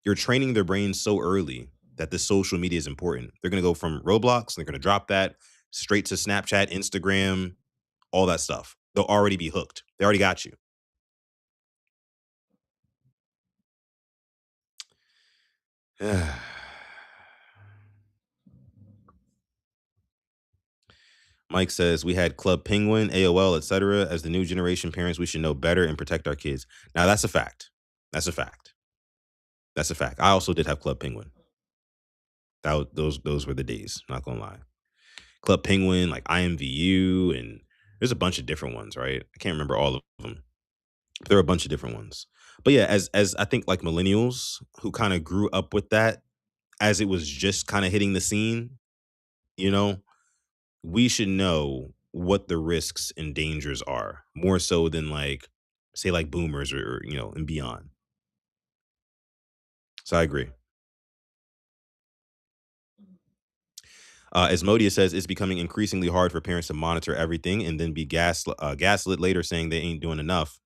You're training their brains so early that the social media is important. They're going to go from Roblox, and they're going to drop that straight to Snapchat, Instagram, all that stuff. They'll already be hooked. They already got you. Mike says we had Club Penguin, AOL, etc. As the new generation parents, we should know better and protect our kids. Now that's a fact. That's a fact. That's a fact. I also did have Club Penguin. Those were the days. Not gonna lie. Club Penguin, like IMVU, and there's a bunch of different ones, right? I can't remember all of them. There are a bunch of different ones. But yeah, as I think like millennials who kind of grew up with that as it was just kind of hitting the scene, you know, we should know what the risks and dangers are more so than like say like boomers or you know and beyond. So I agree. Asmodia says it's becoming increasingly hard for parents to monitor everything and then be gaslit later saying they ain't doing enough,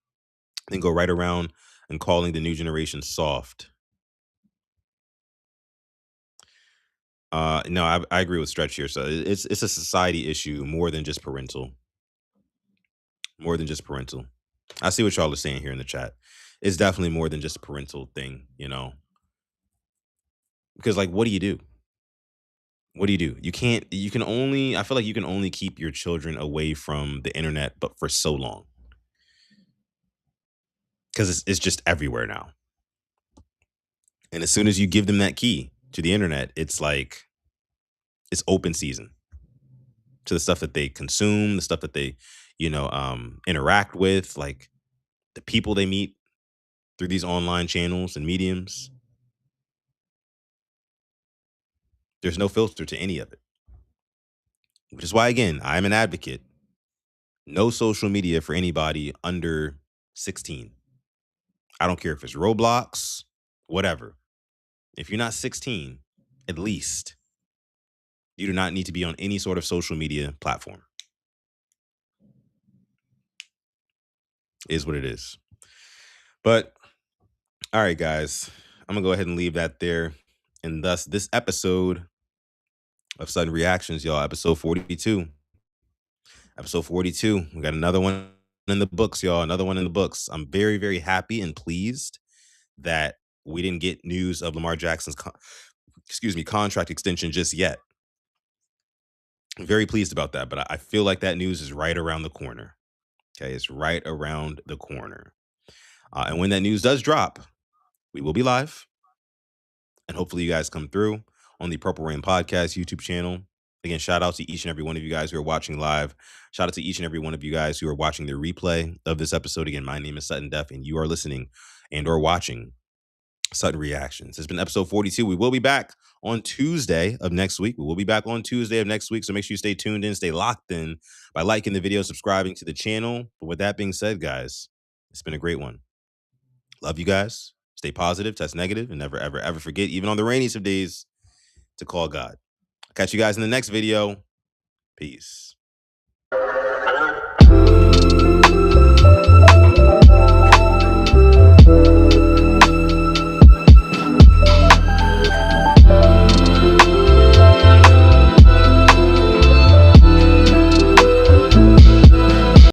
then go right around and calling the new generation soft. No, I agree with Stretch here. So it's a society issue more than just parental. More than just parental. I see what y'all are saying here in the chat. It's definitely more than just a parental thing, you know. Because like, what do you do? What do you do? You can't. You can only. I feel like you can only keep your children away from the internet, but for so long, because it's just everywhere now. And as soon as you give them that key to the internet, it's like it's open season to the stuff that they consume, the stuff that they, you know, interact with, like the people they meet through these online channels and mediums. There's no filter to any of it. Which is why, again, I'm an advocate. No social media for anybody under 16. I don't care if it's Roblox, whatever. If you're not 16, at least, you do not need to be on any sort of social media platform. Is what it is. But, all right, guys, I'm going to go ahead and leave that there. And thus, this episode of Sudden Reactions, y'all, episode 42. Episode 42. We got another one in the books, y'all. Another one in the books. I'm very, very happy and pleased that we didn't get news of Lamar Jackson's contract extension just yet. I'm very pleased about that, but I feel like that news is right around the corner. Okay, it's right around the corner. And when that news does drop, we will be live. And hopefully you guys come through on the Purple Rain Podcast YouTube channel. Again, shout out to each and every one of you guys who are watching live. Shout out to each and every one of you guys who are watching the replay of this episode. Again, my name is Sutton Def, and you are listening and or watching Sudden Reactions. It's been episode 42. We will be back on Tuesday of next week. So make sure you stay tuned in, stay locked in by liking the video, subscribing to the channel. But with that being said, guys, it's been a great one. Love you guys. Stay positive, test negative, and never, ever, ever forget, even on the rainiest of days, to call God. Catch you guys in the next video. Peace.